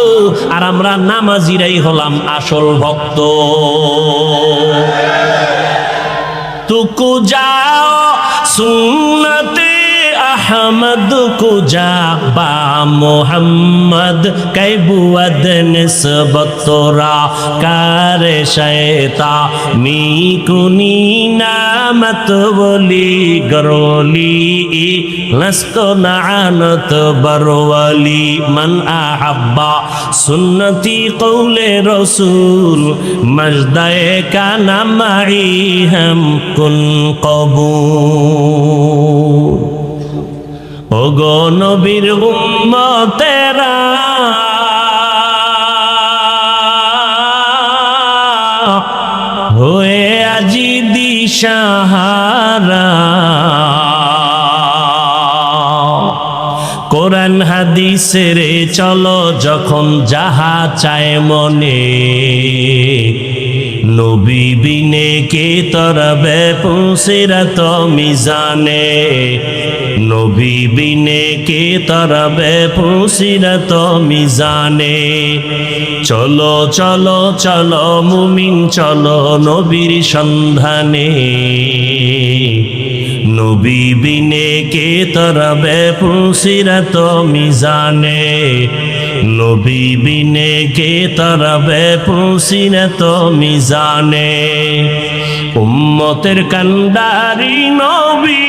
আর আমরা নামাজিরাই হলাম আসল ভক্ত। তুকু যাও সুন্নতে अहमद को जा बा मोहम्मद कै बुअद निस्बत तोरा कार शैता मी कुनी नामत बोली गरोली लस्तो नानत बरवली मन अहब्बा सुन्नती कौले रसूल मजदाए का नमाई हम कुन कबूल। ओ गो नबीर उम्मतेरा होए আজি দিশাহারা, কোরআন হাদিসের চলো যখন যাহা চায় মনে, নবী বিনে কে তরবে পুসিরাত মিজানে, নবী বিনে কে তরবে পুসিরাত মিজানে। চলো চলো চলো মুমিন চলো নবীর সন্ধানে, নবী বিনে কে তরবে পুসিরাত মিজানে, নবী বিনে কে তরবে পুসিরাত মিজানে। উম্মতের কান্ডারি নবী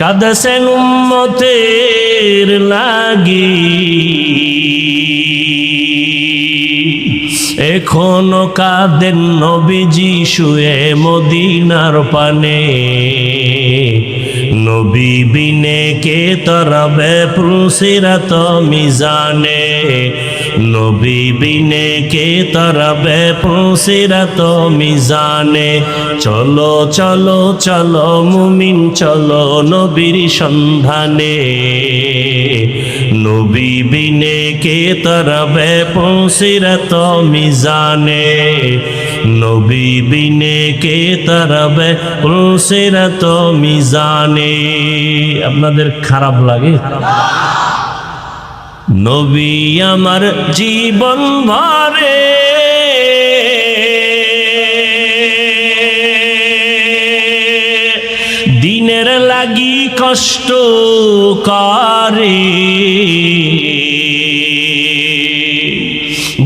কাঁদছেন উম্মতের লাগি, এখনো কাঁদেন নবীজি শুয়ে মদিনার পানে, নবী বিনে কে তরবে পুসিরাত মিজানে, নবী বিনে কে তরাবে পুসিরাত মিজানে। চলো চলো চলো মুমিন চলো নবীর সন্ধানে, নবী বিনে কে তরাবে পুসিরাত মিজানে, নবী বিনে কে তরাবে পুসিরাত মিজানে। আপনাদের খারাপ লাগে? নবী আমার জীবন ভরে দিনের লাগি কষ্ট করে,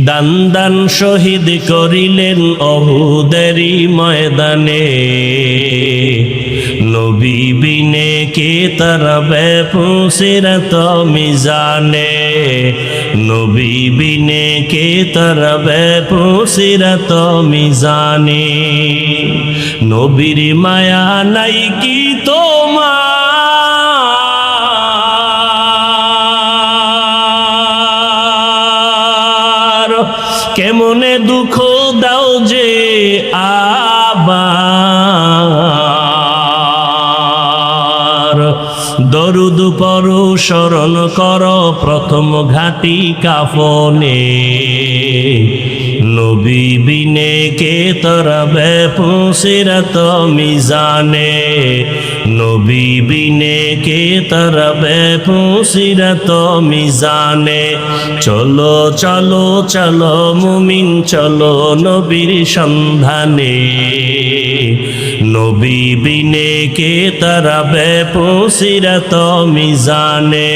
দান দান শহীদ করিলেন অহুদেরই ময়দানে। নবী বিনে কে তরাবে পুসিরাত মিজানে, নবী বিনে কে তরাবে পুসিরাত মিজানে। নবীর মায়া নাই কি তোমার, কেমনে দুঃখ দাও যে আবার। দরুদ পড়ো স্মরণ করো প্রথম ঘাটি কাফনে, নবী বিনে কে তরাবে পুসিরাত মিজানে, নবী বিনে কে তরাবে পুসিরাত মিজানে। চলো চলো চলো মুমিন চলো নবীর সন্ধানে, নবী বিনে কে তরাবে পুসিরাত মিজানে,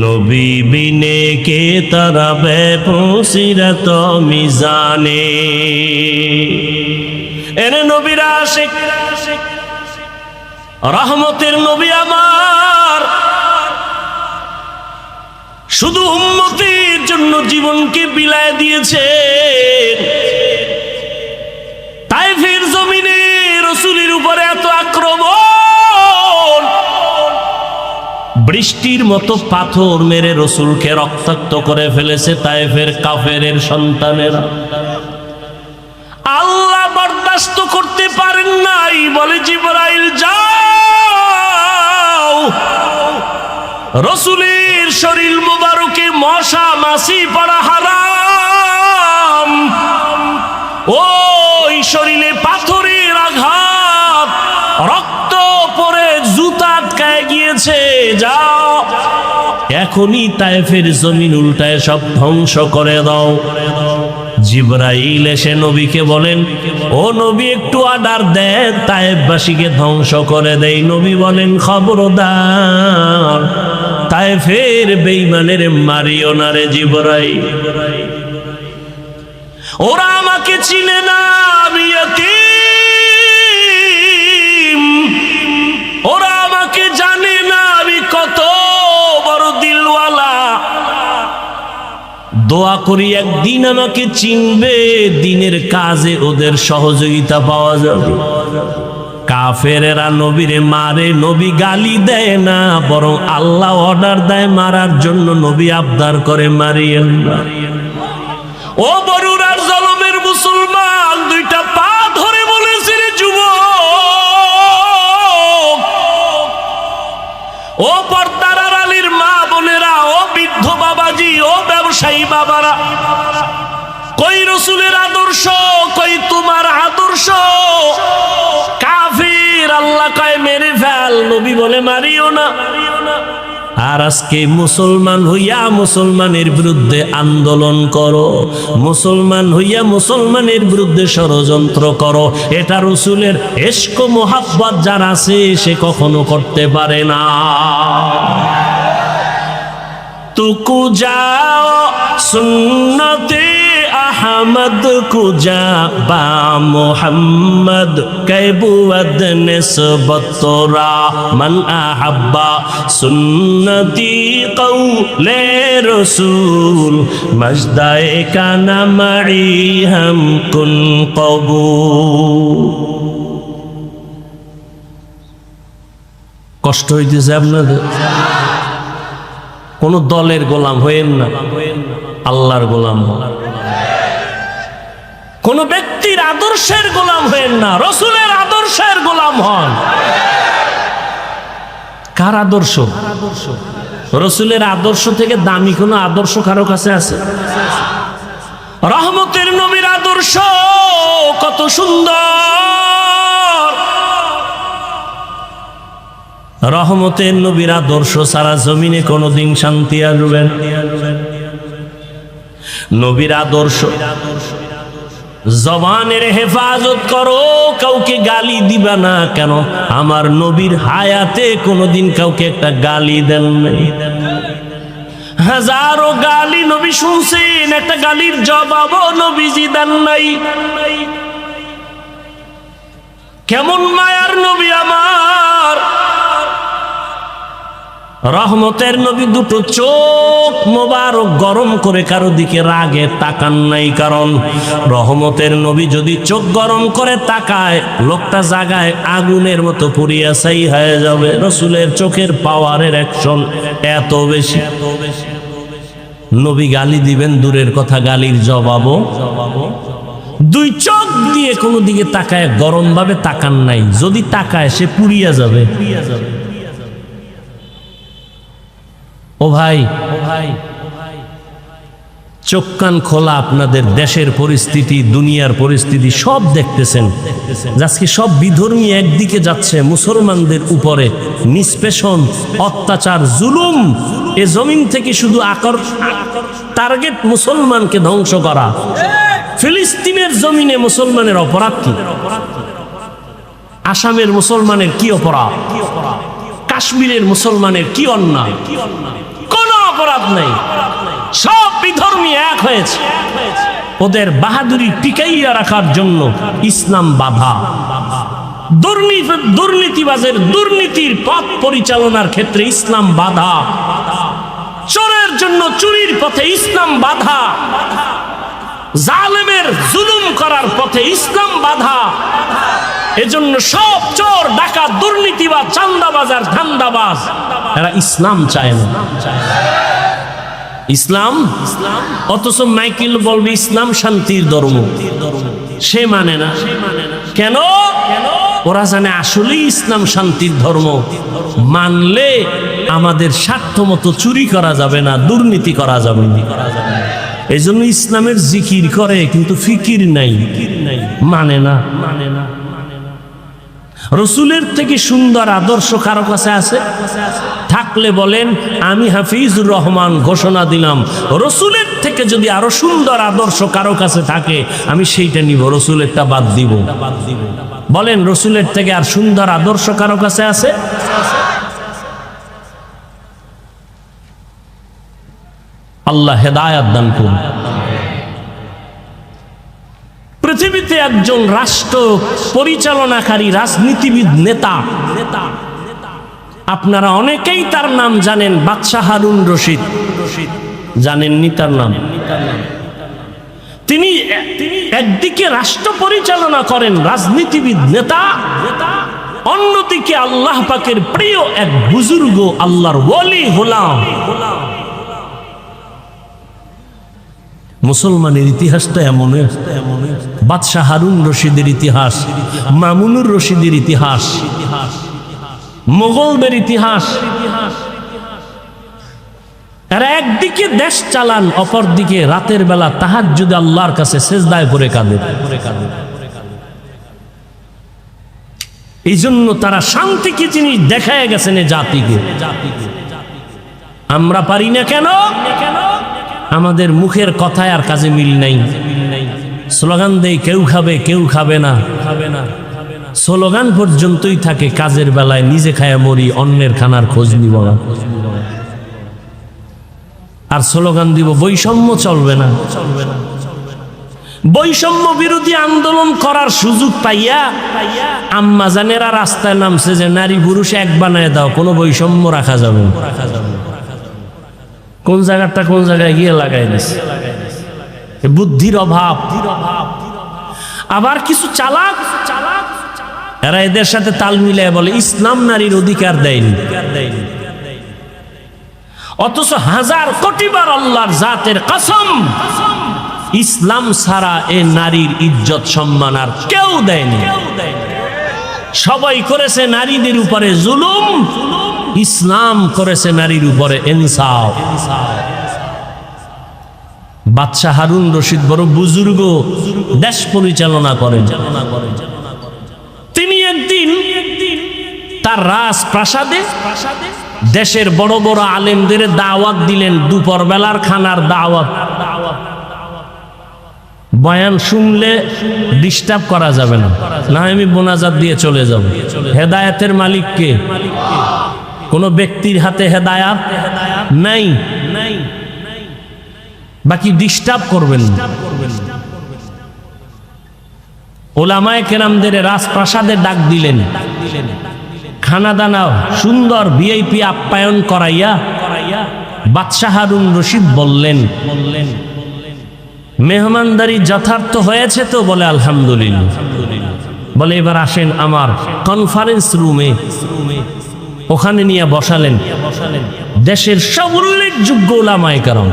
নবী বিনে কে তরাবে পুসিরাত মিজানে। এরে নবীর আশিক রহমতের নবী আমার শুধু উম্মতের জন্য জীবনকে বিলায় দিয়েছে। তাইফের জমিনে রাসূলের উপরে এত আক্রমণ, বৃষ্টির মতো পাথর মেরে রাসূলকে রক্তাক্ত করে ফেলেছে তাইফের কাফেরের সন্তানেরা। আল্লাহ বরদাস্ত করতে পারেন নাই, বলে জিবরাইল যাও, রাসূলের শরীর মুবারকে মশা মাছি পড়া হারাম, ওই শরীরে পাথরের আঘাত, রক্ত পড়ে জুতা আটকায় গিয়েছে, যাও এখনই তায়েফের জমিন উল্টায় সব ধ্বংস করে দাও। জিবরাইল এসে নবীকে বলেন, ও নবী একটু অর্ডার দেন তায়েফবাসীকে ধ্বংস করে দেই। নবী বলেন, খবরদার তায়েফের বেঈমানের মারিও না রে জিবরাইল, ওরা আমাকে চিনে না, আমি ইয়াতীম, ওরা আমাকে জানে না আমি কত বড় দিলওয়ালা। দোয়া করি একদিন আমাকে চিনবে, দিনের কাজে ওদের সহযোগিতা পাওয়া যাবে। কাফেরেরা নবীরে মারে, নবী গালি দেয় না, বরং আল্লাহ অর্ডার দেয় মারার জন্য, নবী আবদার করে মারিয়েন না। ও বরুরার জলমের মুসলমান, দুইটা পা ধরে বলেছে রে যুবক, ও পর্দার আড়ালের মা বোনেরা, ও বৃদ্ধ বাবাজি, ও ব্যবসায়ী বাবারা, কই রাসূলের আদর্শ, কই তোমার আদর্শ? কাফির আল্লাহ কয় মেরে ফেল, নবী বলে মারিও না। আর আজকে মুসলমান হইয়া মুসলমানের বিরুদ্ধে আন্দোলন করো, মুসলমান হইয়া মুসলমানের বিরুদ্ধে ষড়যন্ত্র করো, এটা রাসূলের ইশক মোহাব্বত যার আছে সে কখনো করতে পারে না। তুকু যাও সুন্নতে আহমদ কুজা বা মোহাম্মদ কৈবুদ নিসবতরা মান আহাব্বা সুন্নতি কৌলে রসুল মজদায়ে কানা মাই হাম কুন কবুল। কষ্ট হইতেছে আপনাদের? কোন দলের গোলাম হইেন না, আল্লাহর গোলাম হন। কোন ব্যক্তির আদর্শের গোলাম হয়েন না, রসুলের আদর্শের গোলাম হন। কার আদর্শ? রসুলের আদর্শ থেকে দামি কোন আদর্শ কারো কাছে আছে? রহমতের নবীর আদর্শ কত সুন্দর! রহমতের নবীর আদর্শ সারা জমিনে কোনদিন শান্তি আসবে না। নবীর আদর্শ, জবানের হেফাজত করো, কাউকে গালি দিবা না। কেন? আমার নবীর হায়াতে কোনদিন কাউকে একটা গালি দেন নাই। হাজারো গালি নবী শুনছেন, একটা গালির জবাবও নবীজি দেন নাই। কেমন মায়ার নবী আমার! রহমতের নবী দুটো চোখ মোবারক গরম করে কারো দিকে রাগে তাকান নাই। কারণ রহমতের নবী যদি চোখ গরম করে তাকায়, লোকটা জাগায় আগুনের মতো পুড়িয়া ছাই হয়ে যাবে। রসুলের চোখের পাওয়ারের অ্যাকশন এত বেশি। নবী গালি দিবেন দূরের কথা, গালির জবাবও দুই চোখ দিয়ে কোনো দিকে তাকায় গরম ভাবে তাকান নাই। যদি তাকায় সে পুড়িয়া যাবে। ও ভাই, চোখ কান খোলা, আপনাদের দেশের পরিস্থিতি, দুনিয়ার পরিস্থিতি সব দেখতেছেন। আজকে সব বিধর্মী একদিকে যাচ্ছে, মুসলমানদের উপরে নিষ্পেষণ, অত্যাচার, জুলুম। এ জমিন থেকে শুধু টার্গেট মুসলমানকে ধ্বংস করা। ফিলিস্তিনের জমিনে মুসলমানের অপরাধ কি? আসামের মুসলমানের কি অপরাধ? কাশ্মীরের মুসলমানের কি অন্যায়? কোনো অপরাধ নেই। সব বিধর্মী এক হয়েছে। ওদের বাহাদুরি টিকাইয়া রাখার জন্য ইসলাম বাধা। দুর্নীতিবাজের দুর্নীতির পথ পরিচালনার ক্ষেত্রে ইসলাম বাধা। চোরের জন্য চুরির পথে ইসলাম বাধা। জালেমের জুলুম করার পথে ইসলাম বাধা। এজন্য সব চোর, ডাকাত, দুর্নীতিবাজ, চাঁদাবাজ আর ধান্দাবাজ এরা ইসলাম চায় না। ইসলাম, অথচ মাইকেল বলবে ইসলাম শান্তির ধর্ম, সে মানে না। কেন? ওরা জানে আসলেই ইসলাম শান্তির ধর্ম। মানলে আমাদের স্বার্থ মতো চুরি করা যাবে না, দুর্নীতি করা যাবে না। এই জন্য ইসলামের জিকির করে কিন্তু ফিকির নাই, মানে না। রসুলের থেকে সুন্দর আদর্শ কারো কাছে আছে? থাকলে বলেন আমি হাফিজুর রহমান ঘোষণা দিলাম, রসুলের থেকে যদি আরো সুন্দর আদর্শ কারো কাছে থাকে আমি সেইটা নিব, রসুলেরটা বাদ দিব। বলেন রসুলের থেকে আর সুন্দর আদর্শ কারো কাছে আছে? আল্লাহ হেদায়াত দান করুন। পৃথিবীতে একজন রাষ্ট্র পরিচালনাকারী রাজনীতিবিদ, নেতা, আপনারা অনেকেই তার নাম জানেন, বাদশাহ হারুন রশিদ। জানেননি তার নাম? তিনি একদিকে রাষ্ট্র পরিচালনা করেন, রাজনীতিবিদ, নেতা, অন্যদিকে আল্লাহ পাকের প্রিয় এক বুজুর্গ, আল্লাহর ওলি, গোলাম। মুসলমানের ইতিহাসটা এমন। বাদশাহ হারুন রশিদের ইতিহাস, মামুনুর রশিদের ইতিহাস, মোগলদের ইতিহাস। এরা একদিকে দেশ চালান, অপরদিকে রাতের বেলা তাহাজ্জুদে আল্লাহর কাছে সেজদায় পড়ে কাঁদে। এই জন্য তারা শান্তি কি জিনিস দেখায় গেছেন এ জাতিকে। আমরা পারি না কেন? আমাদের মুখের কথায় আর কাজে মিল নাই। স্লোগান দেই কেউ খাবে, কেউ খাবে না। স্লোগান পর্যন্তই থাকে, কাজের বেলায় নিজে খায়া মরি, অন্যের খানার খোঁজ নিব না। আর স্লোগান দিব বৈষম্য চলবে না। বৈষম্য বিরোধী আন্দোলন করার সুযোগ পাইয়া আম্মা জানেরা রাস্তায় নামছে যে নারী পুরুষ এক বানায় দাও, কোনো বৈষম্য রাখা যাবে না। কোন জায়গাটা কোন জায়গায় গিয়ে লাগাই দিছে, বুদ্ধির অভাব। আবার কিছু চালাক এরা এদের সাথে তাল মিলায় বলে ইসলাম নারীর অধিকার দেয়নি। অথচ হাজার কোটিবার আল্লাহর জাতের কসম, ইসলাম ছাড়া এ নারীর ইজ্জত সম্মান আর কেউ দেয়নি। সবাই করেছে নারীদের উপরে জুলুম, ইসলাম করেছে নারীর উপরে ইনসাফ। বাদশাহ হারুন রশিদ বড় বুজুর্গ, দেশ পরিচালনা করেন। তিনি একদিন তার রাজপ্রাসাদে দেশের বড় বড় আলেমদের দাওয়াত দিলেন, দুপুর বেলার খানার দাওয়াত। বয়ান শুনলে ডিস্টার্ব করা যাবে না, না আমি মোনাজাত দিয়ে চলে যাব। হেদায়েতের মালিক কে? কোন ব্যক্তির হাতে হেদায়াত নাই, বাকি ডিস্টার্ব করবেন না। ওলামায়ে কেরামদের রাজপ্রাসাদে ডাক দিলেন, খানা দানা সুন্দর ভিআইপি আপ্যায়ন করাইয়া বাদশাহ হারুন রশিদ বললেন, মেহমানদারি যথার্থ হয়েছে তো? বলে আলহামদুলিল্লাহ। বলে এবার আসেন আমার কনফারেন্স রুমে। ওখানে নিয়ে বসালেন দেশের সব উল্লেখযোগ্য উলামায়ে কেরাম।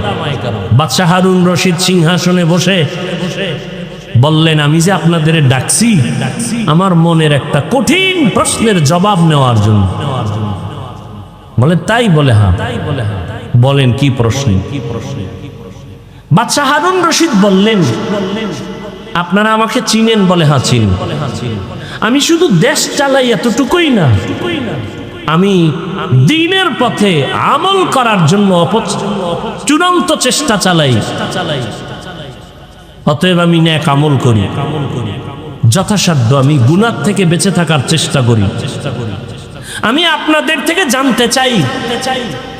বাদশাহ হারুন রশিদ সিংহাসনে বসে বললেন, আমি যে আপনাদের ডাকছি আমার মনের একটা কঠিন প্রশ্নের জবাব নেওয়ার জন্য। বলে তাই? বলে হ্যাঁ। বলেন কি প্রশ্ন? বাদশাহ হারুন রশিদ বললেন, আপনারা আমাকে চিনেন? বলে হ্যাঁ চিনি। আমি শুধু দেশ চালাই এতটুকুই না, আমি দ্বীনের পথে আমল করার জন্য চূড়ান্ত চেষ্টা চালাই। অতএব আমি নেক আমল করি, যথাসাধ্য আমি গুনাহ থেকে বেঁচে থাকার চেষ্টা করি। আমি আপনাদের থেকে জানতে চাই,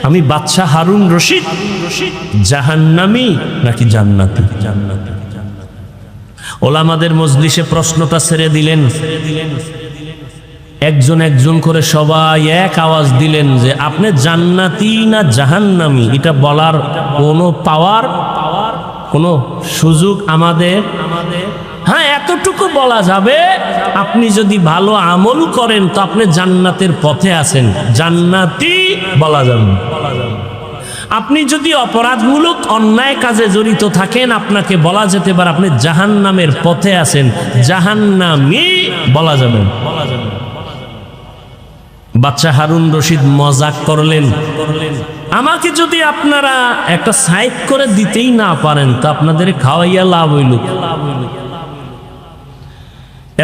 আমি বাদশাহ হারুন রশিদ জাহান্নামী নাকি জান্নাতি? ওলামাদের মজলিসে প্রশ্নটা ছেড়ে দিলেন। একজন একজন করে সবাই এক আওয়াজ দিলেন যে আপনি জান্নাতি না জাহান্নামী এটা বলার কোনো পাওয়ার, কোনো সুযোগ আমাদের? হ্যাঁ, এতটুকু বলা যাবে, আপনি যদি ভালো আমল করেন তো আপনি জান্নাতের পথে আছেন, জান্নাতি বলা যাবে। আপনি যদি অপরাধমূলক অন্যায় কাজে জড়িত থাকেন আপনাকে বলা যেতে পারে আপনি জাহান্নামের পথে আছেন, জাহান্নামী বলা যাবে। বাদশাহ হারুন রশিদ মজাক করলেন, আমাকে যদি আপনারা একটা সাইড করে দিতেই না পারেন তো আপনাদের খাওয়াইয়া লাভ হইল?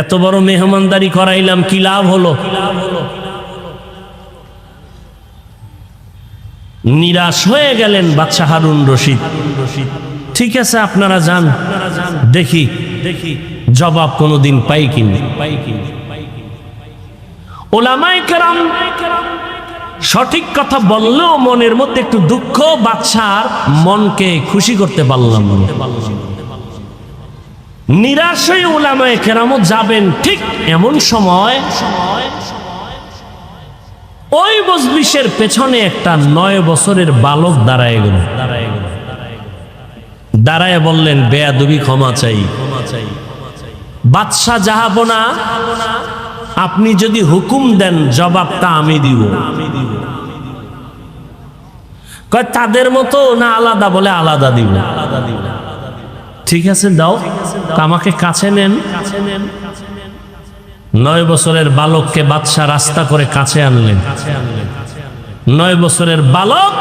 এত বড় মেহমানদারি করাইলাম, কি লাভ হলো? নিরাশ হয়ে গেলেন বাদশাহ হারুন রশিদ। ঠিক আছে আপনারা যান, দেখি জবাব কোনোদিন পাই কিনা। ওলামায়ে কেরাম সঠিক কথা বললেও মনের মধ্যে একটু দুঃখ, বাদশার মনকে খুশি করতে পারলাম। নিরাশ হয়ে ওলামায়ে কেরামও যাবেন। ঠিক এমন সময় ওই মজলিসের পেছনে একটা 9 বছরের বালক দাঁড়ায় গেল। দাঁড়ায় বললেন, বেয়াদবি ক্ষমা চাই। বাদশাহ জাহাপনা, আপনি যদি হুকুম দেন জবাবটা আমি দিব। কয় তাদের মতো না আলাদা? বলে আলাদা দিব। ঠিক আছে দাও, আমাকে কাছে নেন। 9 বছরের বালককে বাদশাহ রাস্তা করে কাছে আনলেন। 9 বছরের বালক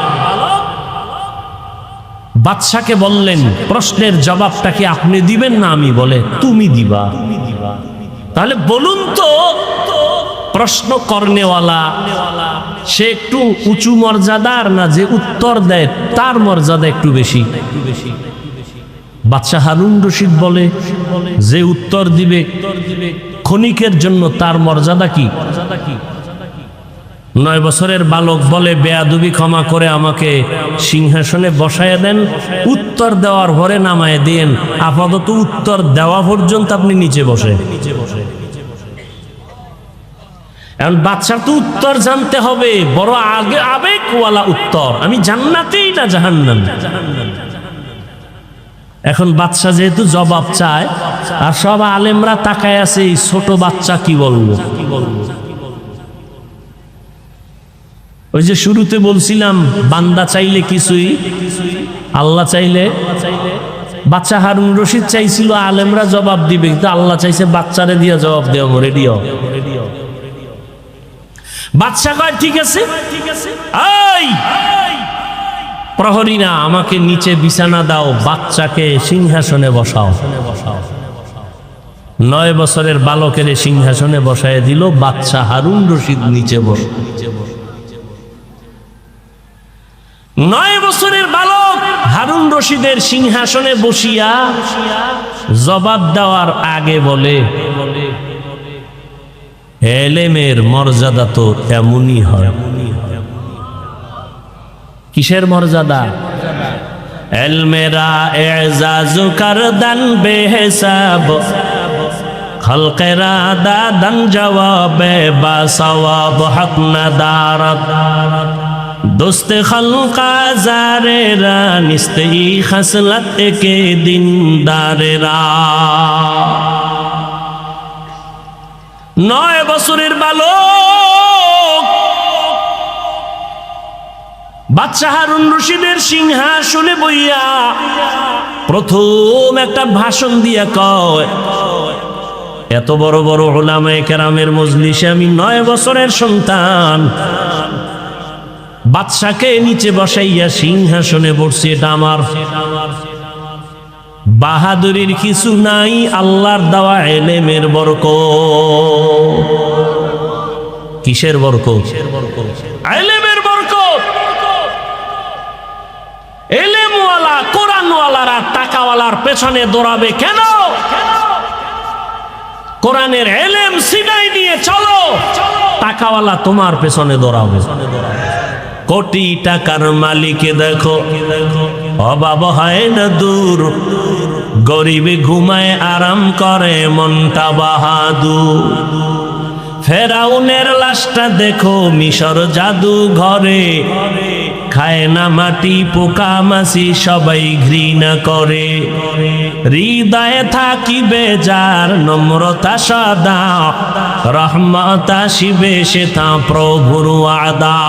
বাদশাকে বললেন, প্রশ্নের জবাবটা কি আপনি দিবেন না আমি? বলে তুমি দিবা। তাহলে বলুন তো, প্রশ্ন করনেওয়ালা সে একটু উঁচু মর্যাদার না যে উত্তর দেয় তার মর্যাদা একটু বেশি? বাদশাহ হারুন রশিদ বলে, যে উত্তর দিবে ক্ষণিকের জন্য তার মর্যাদা কি? 9 বছরের বালক বলে, বেয়াদবি ক্ষমা করে আমাকে সিংহাসনে বসায় দেন, উত্তর দেওয়ার পরে নামায় দেন। আপাতত উত্তর দেওয়া পর্যন্ত আপনি নিচে বসে। এখন বাদশার তো উত্তর জানতে হবে, বড় আবেগওয়ালা উত্তর, আমি জান্নাতি না জাহান্নামী। এখন বাদশা যেহেতু জবাব চায় আর সব আলেমরা তাকায় আছে, এই ছোট বাচ্চা কি বলবো? ওই যে শুরুতে বলছিলাম বান্দা চাইলে কিছুই, আল্লাহ চাইলে। বাচ্চা হারুন রশিদ চাইছিল আলেমরা জবাব দিবে, কিন্তু আল্লাহ চাইছে বাচ্চারে দিয়া জবাব দেও, রেডি হও। বাদশা কয় ঠিক আছে, এই প্রহরী না, আমাকে নিচে বিছানা দাও, বাচ্চাকে সিংহাসনে বসাও। 9 বছরের বালকের সিংহাসনে বসায় দিল, বাদশা হারুন রশিদ নিচে বস। 9 বছরের বালক হারুন রশিদের সিংহাসনে বসিয়া জবাব দেওয়ার আগে বলে, এলেমের মর্যাদা তো এমনই হয়। কিসের মর্যাদা? এলমেরা এজাজ করদান বেহিসাব, খলকেরা দাদান জবাবে বা সওয়াব হক নাদারত, দোস্তে খলকা জারেরা নিস্তে খসলত কে দিনদারেরা। 9 বছরের বালক বাদশা হারুন রশিদের সিংহাসনে বইয়া প্রথম একটা ভাষণ দিয়া কয়, এত বড় বড় উলামায়ে কেরামের মজলিসে আমি 9 বছরের সন্তান, বাদশাকে নিচে বসাইয়া সিংহাসনে বসছি, এটা আমার বাহাদুরির কিছু নাই, আল্লাহর দেওয়া এলেমের বরকত। কিসের বরকত? এলেমের বরকত। এলেমওয়ালা কোরআনওয়ালারা টাকাওয়ালার পেছনে দৌড়াবে কেন? কোরআনের এলেম সিনাই নিয়ে চলো, টাকাওয়ালা তোমার পেছনে দৌড়াবে। কোটি টাকার মালিকে দেখো, অভাব হয় না দূর, গরিবে ঘুমায় আরাম করে মনটা বাহাদুর। ফেরাউনের লাশটা দেখো মিশর জাদু ঘরে, খায় না মাটি পোকা মাছি সবাই ঘৃণা করে। হৃদয়ে থাকিবে যার নম্রতা সদা, রহমত আসিবে সে তা প্রভুর ওয়াদা।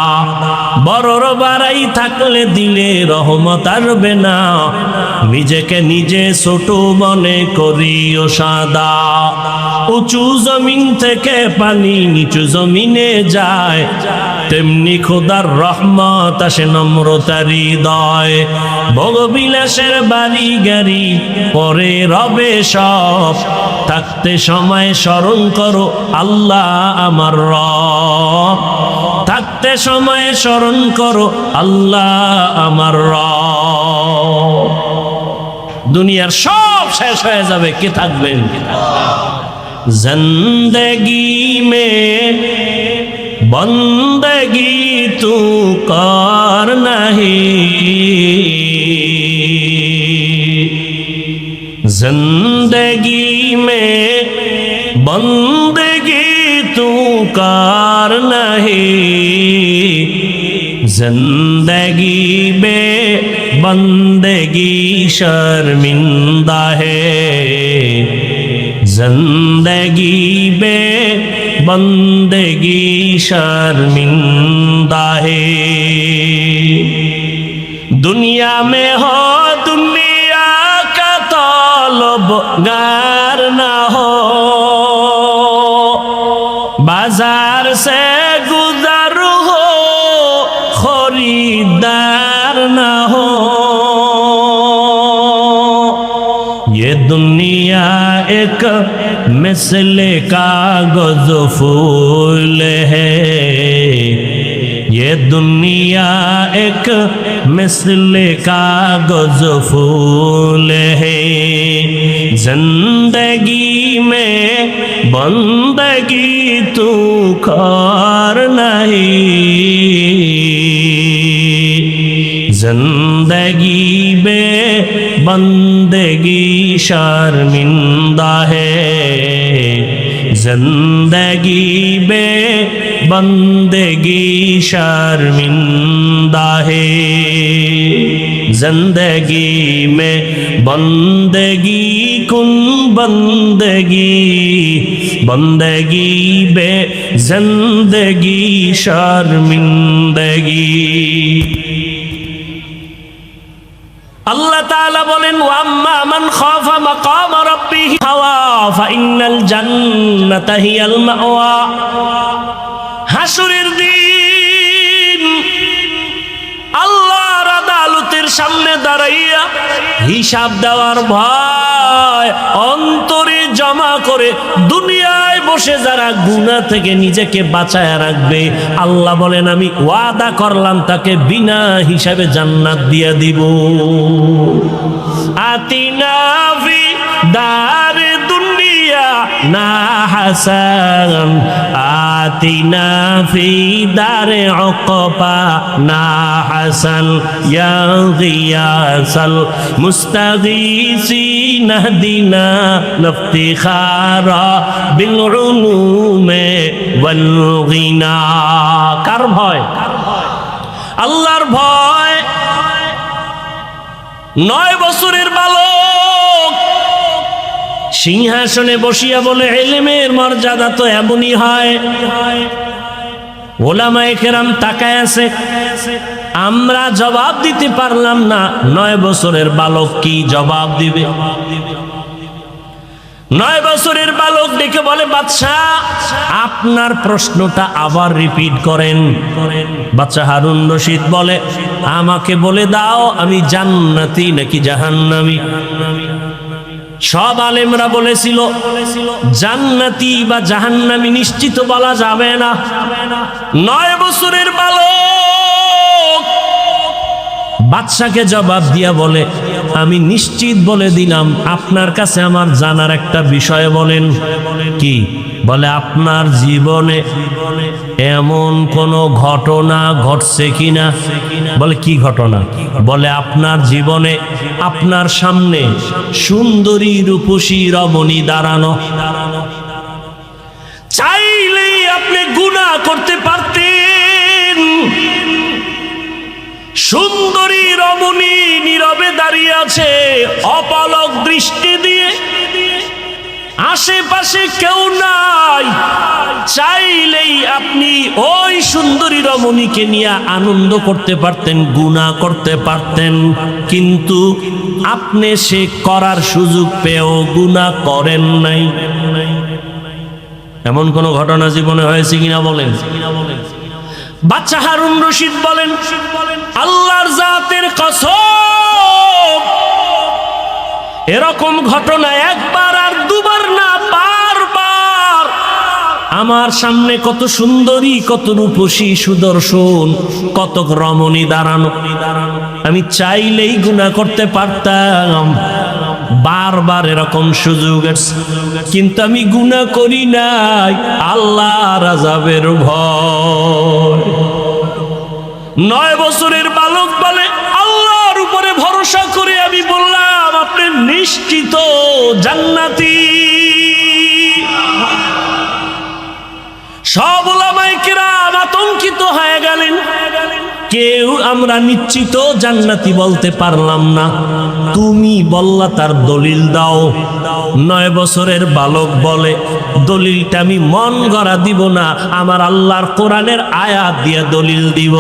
বড়র বাড়াই থাকলে দিলে রহমত আসবে না, নিজেকে নিজে ছোট মনে করিও সাদা। উঁচু জমিন থেকে পানি নিচু জমিনে যায়, তেমনি খোদার রহমত আসে নম্রতার হৃদয়। ভোগবিলাসের বাড়ি গাড়ি পরে রবে সব, থাকতে সময় স্মরণ করো আল্লাহ আমার রব, থাকতে সময় স্মরণ করো আল্লাহ আমার রব। দুনিয়ার সব শেষ হয়ে যাবে, কে থাকবেন? জিন্দেগি মে বন্দগি তু কর নাহি, জিন্দেগি মে বন্দগি তু কর নাহি, जिंदगी बे बंदगी शर्मिंदा है, जिंदगी बे बंदगी शर्मिंदा है। दुनिया में हो दुनिया का तलबगार ना हो, बाजार से गुजर हो खरीदार ना हो। ये दुनिया एक मिसले कागज फूल है, ये दुनिया एक मिसले कागज फूल है। जिंदगी में बंदगी तू कर नहीं, जिंदगी बे बंदगी शर्मिंदा है, जिंदगी बे बंदगी शर्मिंदा है। जिंदगी में बंदगी कुन बंदगी, বন্দেগি বে জিন্দেগি শর্মিন্দগি। আল্লাহ তাআলা বলেন ওয়াম্মা মান খাফা মাকাম রাব্বিহি হাওয়া ফাইন্নাল জান্নাতা হিয়াল মাওয়া। হাসরের দিন আল্লাহর আদালতের সামনে দাঁড়াইয়া হিসাব দেওয়ার ভয় অন্তরে জমা করে দুনিয়ায় বসে যারা গুনাহ থেকে নিজেকে বাঁচায় রাখবে, আল্লাহ বলেন আমি ওয়াদা করলাম তাকে বিনা হিসাবে জান্নাত দিয়ে দিব। আতিনা ফি দার দুনিয়া না হাসান, আতিনা ফি দারে উকবা না হাসান, ইয়া গিয়াসাল মুস্তাগীসিন নাহদিনা নাফতিখারা বিল উলুমে ওয়াল গিনা। কার ভয়? আল্লাহর ভয়। 9 বছরের বালক সিংহাসনে বসিয়া বলে ইলমের মর্যাদা তো এমনই হয়। ওলামায়ে কেরাম তাকায় আছে, আমরা জবাব দিতে পারলাম না, 9 বছরের বালক কি জবাব দিবে? 9 বছরের বালক ডেকে বলে বাদশাহ আপনার প্রশ্নটা আবার রিপিট করেন। বাদশাহ হারুন রশিদ বলে আমাকে বলে দাও আমি জান্নাতি নাকি জাহান্নামী? সব আলেমরা বলেছিল জান্নাতি বা জাহান্নামী নিশ্চিত বলা যাবে না। 9 বছরের বালক বাদশাকে জবাব দিয়া বলে আমি নিশ্চিত বলে দিলাম, আপনার কাছে আমার জানার একটা বিষয় বলেন। কি? বলে আপনার জীবনে এমন কোন ঘটনা ঘটছে কিনা? বলে কি ঘটনা? বলে আপনার জীবনে আপনার সামনে সুন্দরী রূপসী রমণী দাঁড়ানো, চাইলেই আপনি গুনাহ করতে পারতেন। সুন্দরী রমণী নীরবে দাঁড়িয়ে আছে অপলক দৃষ্টি দিয়ে, আশেপাশে কেউ নাই, চাইলেই আপনি ওই সুন্দরী রমণীকে নিয়ে আনন্দ করতে পারতেন, গুনাহ করতে পারতেন, কিন্তু আপনি সে করার সুযোগ পেয়েও গুনাহ করেন নাই। এমন কোন ঘটনা জীবনে হয়েছে কিনা বলেন? বাদশা হারুন রশিদ বলেন আল্লাহর জাতের কসম এরকম ঘটনা একবার আর দুবার না, বারবার আমার সামনে কত সুন্দরী, কত রূপসী, সুদর্শন, কত রমণী দাঁড়ানো, আমি চাইলেই গুনাহ করতে পারতাম। বারবার এরকম সুযোগ আছে, কিন্তু আমি গুনাহ করি নাই আল্লাহর আযাবের ভয়। 9 বছরের বালক বলে আল্লাহর উপরে ভরসা করে আমি বললাম আপনি নিশ্চিত জান্নাতি। সব উলামায়ে কেরাম আতঙ্কিত হয়ে গেলেন, কেউ আমরা নিশ্চিত জান্নাতি বলতে পারলাম না, তুমি বললা তার দলিল দাও। 9 বছরের বালক বলে দলিলটা আমি মন গড়া দিব না, আমার আল্লাহর কোরআনের আয়াত দিয়ে দলিল দিব।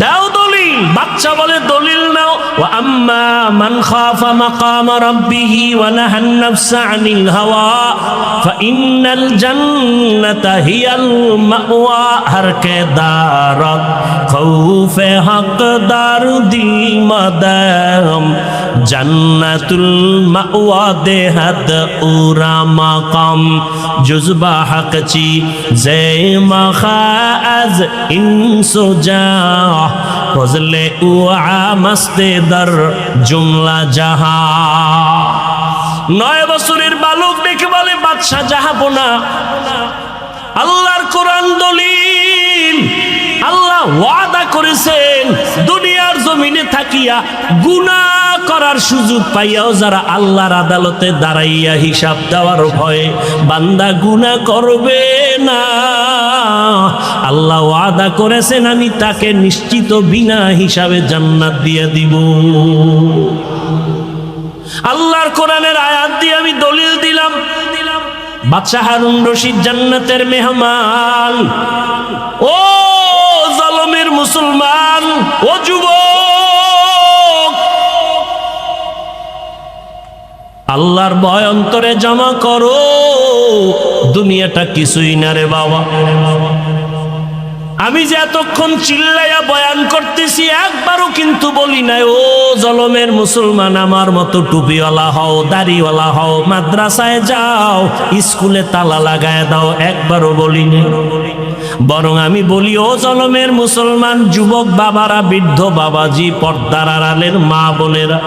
দাও দলিল। বাচ্চা বলে দলিল নাও। ওয়া আম্মা মান খাফা মাকাম রাব্বিহি ওয়া নাহান নাফসা আনিল হাওয়া ফাইন্নাল জান্নাতা হিয়াল মাওয়া। হর কে দারত খৌফে হকদার দিল মাদাম জান্নাতুল মাওয়া দেহাত উরা মাকাম জুজবা হকচি জে মাখাজ ইনসুজা ফজলে উআ মস্তে দর জুমলা জাহা। 9 বছরের বালক দেখে বলে বাদশা যাহাবো না, আল্লাহর কোরআন দলিল, আল্লাহ ওয়াদা করেছেন দুনিয়ার জমিনে থাকিয়া গুনাহ করার সুযোগ পাইয়াও যারা আল্লাহর আদালতে দাঁড়াইয়া হিসাব দেওয়ার ভয়ে বান্দা গুনাহ করবে না, আল্লাহ ওয়াদা করেছেন আমি তাকে নিশ্চিত বিনা হিসাবে জান্নাত দিয়ে দিব। আল্লাহর কোরআনের আয়াত দিয়ে আমি দলিল দিলাম। বাদশাহ হারুন রশিদ জান্নাতের মেহমান। ও জালেমের মুসলমান, ও যুবক, আল্লাহর ভয় অন্তরে জমা করো। দুনিয়াটা কিছুই না রে বাবা। আমি যে এতক্ষণ চিল্লাইয়া বয়ান করতেছি, একবারও কিন্তু বলি নাই ও জলমের মুসলমান, আমার মতো টুপিওয়ালা হও, দাড়িওয়ালা হও, মাদ্রাসায় যাও, স্কুলে তালা লাগায় দাও, একবারও বলি নাই। বরং আমি বলি ও জলমের মুসলমান, যুবক বাবারা, বৃদ্ধ বাবাজি, পর্দার আড়ালের মা বোনেরা,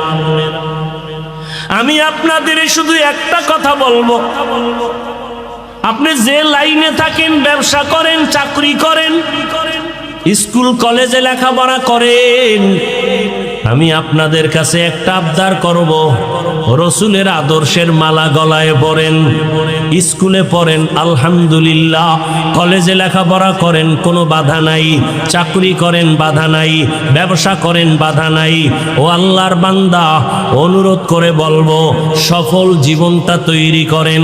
আমি আপনাদের শুধু একটা কথা বলবো। আপনি যে লাইনে থাকেন, ব্যবসা করেন, চাকরি করেন, স্কুল কলেজে লেখাপড়া করেন, আমি আপনাদের কাছে একটা আবদার করব, রসুলের আদর্শের মালা গলায় পরেন, স্কুলে পড়েন আলহামদুলিল্লাহ, কলেজে লেখাপড়া করেন কোনো বাধা নাই, চাকরি করেন বাধা নাই, ব্যবসা করেন বাধা নাই। ও আল্লাহর বান্দা, অনুরোধ করে বলবো, সফল জীবনটা তৈরি করেন।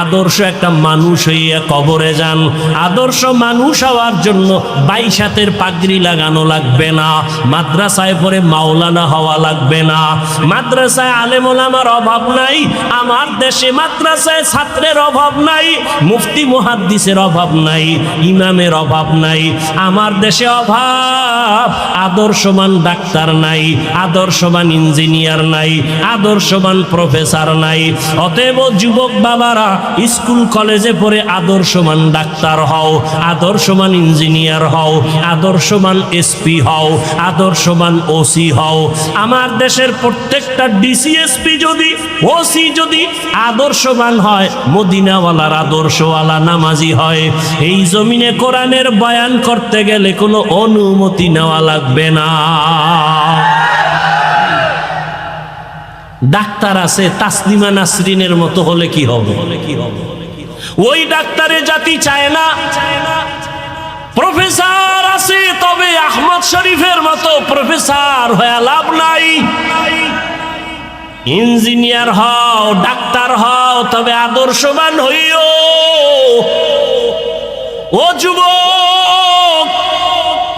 আদর্শ একটা মানুষ হইয়া কবরে যান। আদর্শ মানুষ হওয়ার জন্য 22 হাতের পাগড়ি লাগানো লাগবে না, মাদ্রাসায় পড়ে মাওলানা হওয়া লাগবে না, মাদ্রাসায় আলেম ওলামার অভাব নাই। আমার দেশে মাদ্রাসায় ছাত্রের অভাব নাই, মুফতি মুহাদ্দিসের অভাব নাই, ইমামের অভাব নাই। আমার দেশে অভাব আদর্শবান ডাক্তার নাই, আদর্শবান ইঞ্জিনিয়ার নাই, আদর্শবান প্রফেসর নাই। অতএব যুবক বাবারা, স্কুল কলেজে পড়ে আদর্শবান ডাক্তার হও, আদর্শবান ইঞ্জিনিয়ার হও, আদর্শবান এসপি হও, আদর্শবান ওসি হও। আমার দেশের প্রত্যেকটা ডিসিএসপি যদি, ওসি যদি আদর্শবান হয়, মদিনাওয়ালার আদর্শওয়ালা নামাজি হয়, এই জমিনে কোরআনের বয়ান করতে গেলে কোনো অনুমতি নেওয়া লাগবে না। ডাক্তার আছে তাসলিমা নাসরিনের মতো হলে কি হবে? ওই ডাক্তারের জাতি চায় না। প্রফেসর আছে, তবে আহমদ শরীফের মতো প্রফেসর হয়ে লাভ নাই। ইঞ্জিনিয়ার হও, ডাক্তার হও, তবে আদর্শবান হইও। ও যুবক,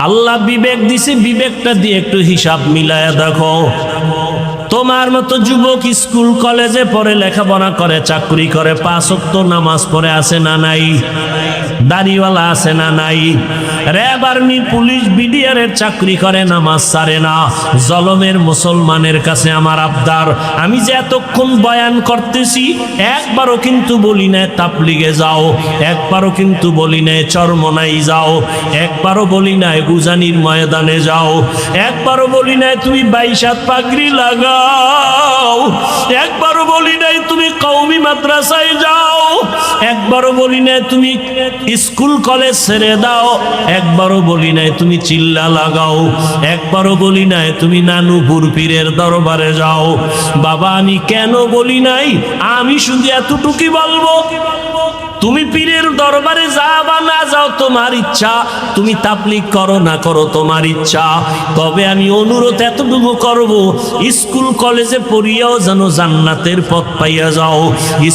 আল্লাহ বিবেক দিছে, বিবেকটা দিয়ে একটু হিসাব মিলায়া দেখো। তোমার মতো যুবক স্কুল কলেজে পড়ে, লেখাপড়া করে, চাকরি করে, 5 ওয়াক্ত নামাজ পড়ে আছে না নাই? দাড়িওয়ালা আছে না নাই? র্যাব, আর্মি, পুলিশ, বিডিআরের চাকরি করে, নামাজ ছাড়ে না। জলমের মুসলমানের কাছে আমার আবদার, আমি যে এতক্ষণ বয়ান করতেছি, একবারও কিন্তু বলি না তাবলিগে যাও, একবারও কিন্তু বলি না চরমনাই যাও, একবারও বলি না গুজানির ময়দানে যাও, একবারও বলি না তুমি 22 হাত পাগড়ি লাগাও, একবারও বলি নাই তুমি কওমি মাদ্রাসায় যাও, একবারও বলি নাই তুমি স্কুল কলেজ ছেড়ে দাও, একবারও বলি নাই তুমি চিল্লা লাগাও, একবারও বলি নাই তুমি নানুপুর পীরের দরবারে যাও। বাবা, আমি কেন বলি নাই? আমি শুধু এতটুকুই বলবো, তুমি পীরের দরবারে যাও বা না যাও তোমার ইচ্ছা, তুমি তাবলীগ করো না করো তোমার ইচ্ছা। তবে আমি অনুরোধ এতটুকু করব, স্কুল কলেজে পড়িয়াও যেন জান্নাতের পথ পাইয়া যাও,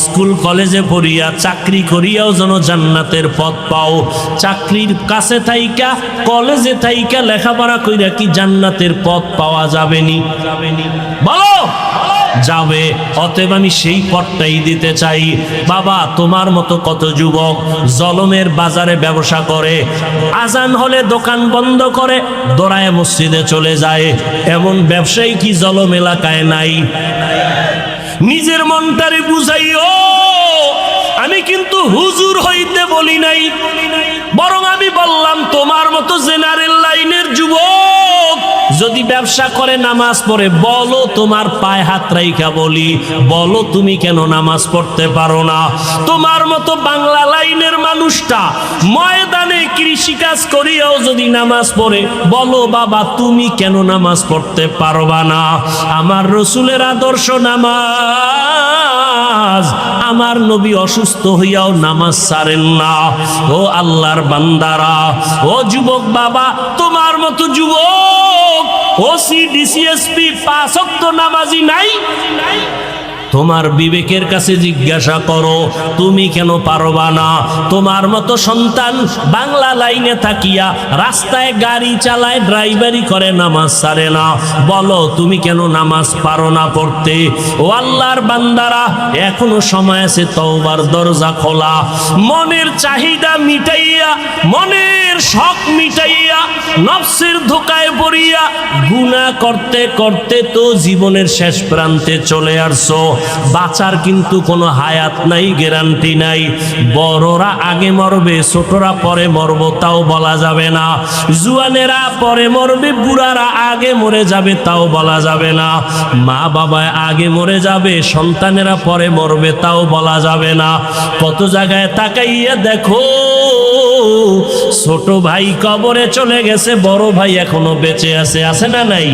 স্কুল কলেজে পড়িয়া চাকরি করিয়াও যেন জান্নাতের পথ পাও। চাকরির কাছে থাইকা, কলেজে থাইকা লেখাপড়া কইরা কি জান্নাতের পথ পাওয়া যাবেনি? বলো, যাবে। অতএব আমি সেই পথটাই দিতে চাই। বাবা, তোমার মতো কত যুবক জলমের বাজারে ব্যবসা করে, আজান হলে দোকান বন্ধ করে দৌড়ায় মসজিদে চলে যায়। এমন ব্যবসায়ী কি জলম এলাকায় নাই? নিজের মনটারে বুঝাইও। আমি কিন্তু হুজুর হইতে বলি নাই, বরং আমি বললাম তোমার মতো জেনারেল লাইনের যুবক যদি ব্যবসা করে, নামাজ পড়ে, বলো তোমার পায়ে হাত রাইখা বলি, বলো তুমি কেন নামাজ পড়তে পারো না? তোমার মতো বাংলা লাইনের মানুষটা ময়দানে কৃষিকাজ করিয়াও যদি নামাজ পড়ে, বলো বাবা তুমি কেন নামাজ পড়তে পারবা না? আমার রসুলের আদর্শ নামাজ, আমার নবী অসুস্থ হইয়াও নামাজ ছাড়েন না। ও আল্লাহর বান্দারা, ও যুবক বাবা, তোমার মতো যুবক ওসি, ডিসিএসপি, 5 ওয়াক্ত নামাজি নাই? তোমার বিবেকের কাছে জিজ্ঞাসা করো, তুমি কেন পারবা না? তোমার মতো সন্তান বাংলা লাইনে থাকিয়া রাস্তায় গাড়ি চালায়, ড্রাইভারি করে, নামাজ ছাড়ে না। বলো তুমি কেন নামাজ পারো না পড়তে? ও আল্লাহর বান্দারা, এখনো সময় আছে, তওবার দরজা খোলা। মনের চাহিদা মিটাইয়া, মনের শখ মিটাইয়া, নফসের ধোকায় পড়িয়া গুনাহ করতে করতে তো জীবনের শেষ প্রান্তে চলে আসছো। বাঁচার কিন্তু কোনো হায়াত নাই, গ্যারান্টি নাই। বড়রা আগে মরবে, ছোটরা পরে মরবো তাও বলা যাবে না। জুয়ানেরা পরে মরবে, বুড়ারা আগে মরে যাবে তাও বলা যাবে না। মা বাবা আগে মরে যাবে, সন্তানেরা পরে মরবে তাও বলা যাবে না। কত জায়গায় তাকাইয়া দেখো, ছোট ভাই কবরে চলে গেছে, বড় ভাই এখনো বেঁচে আছে, আছে না নাই?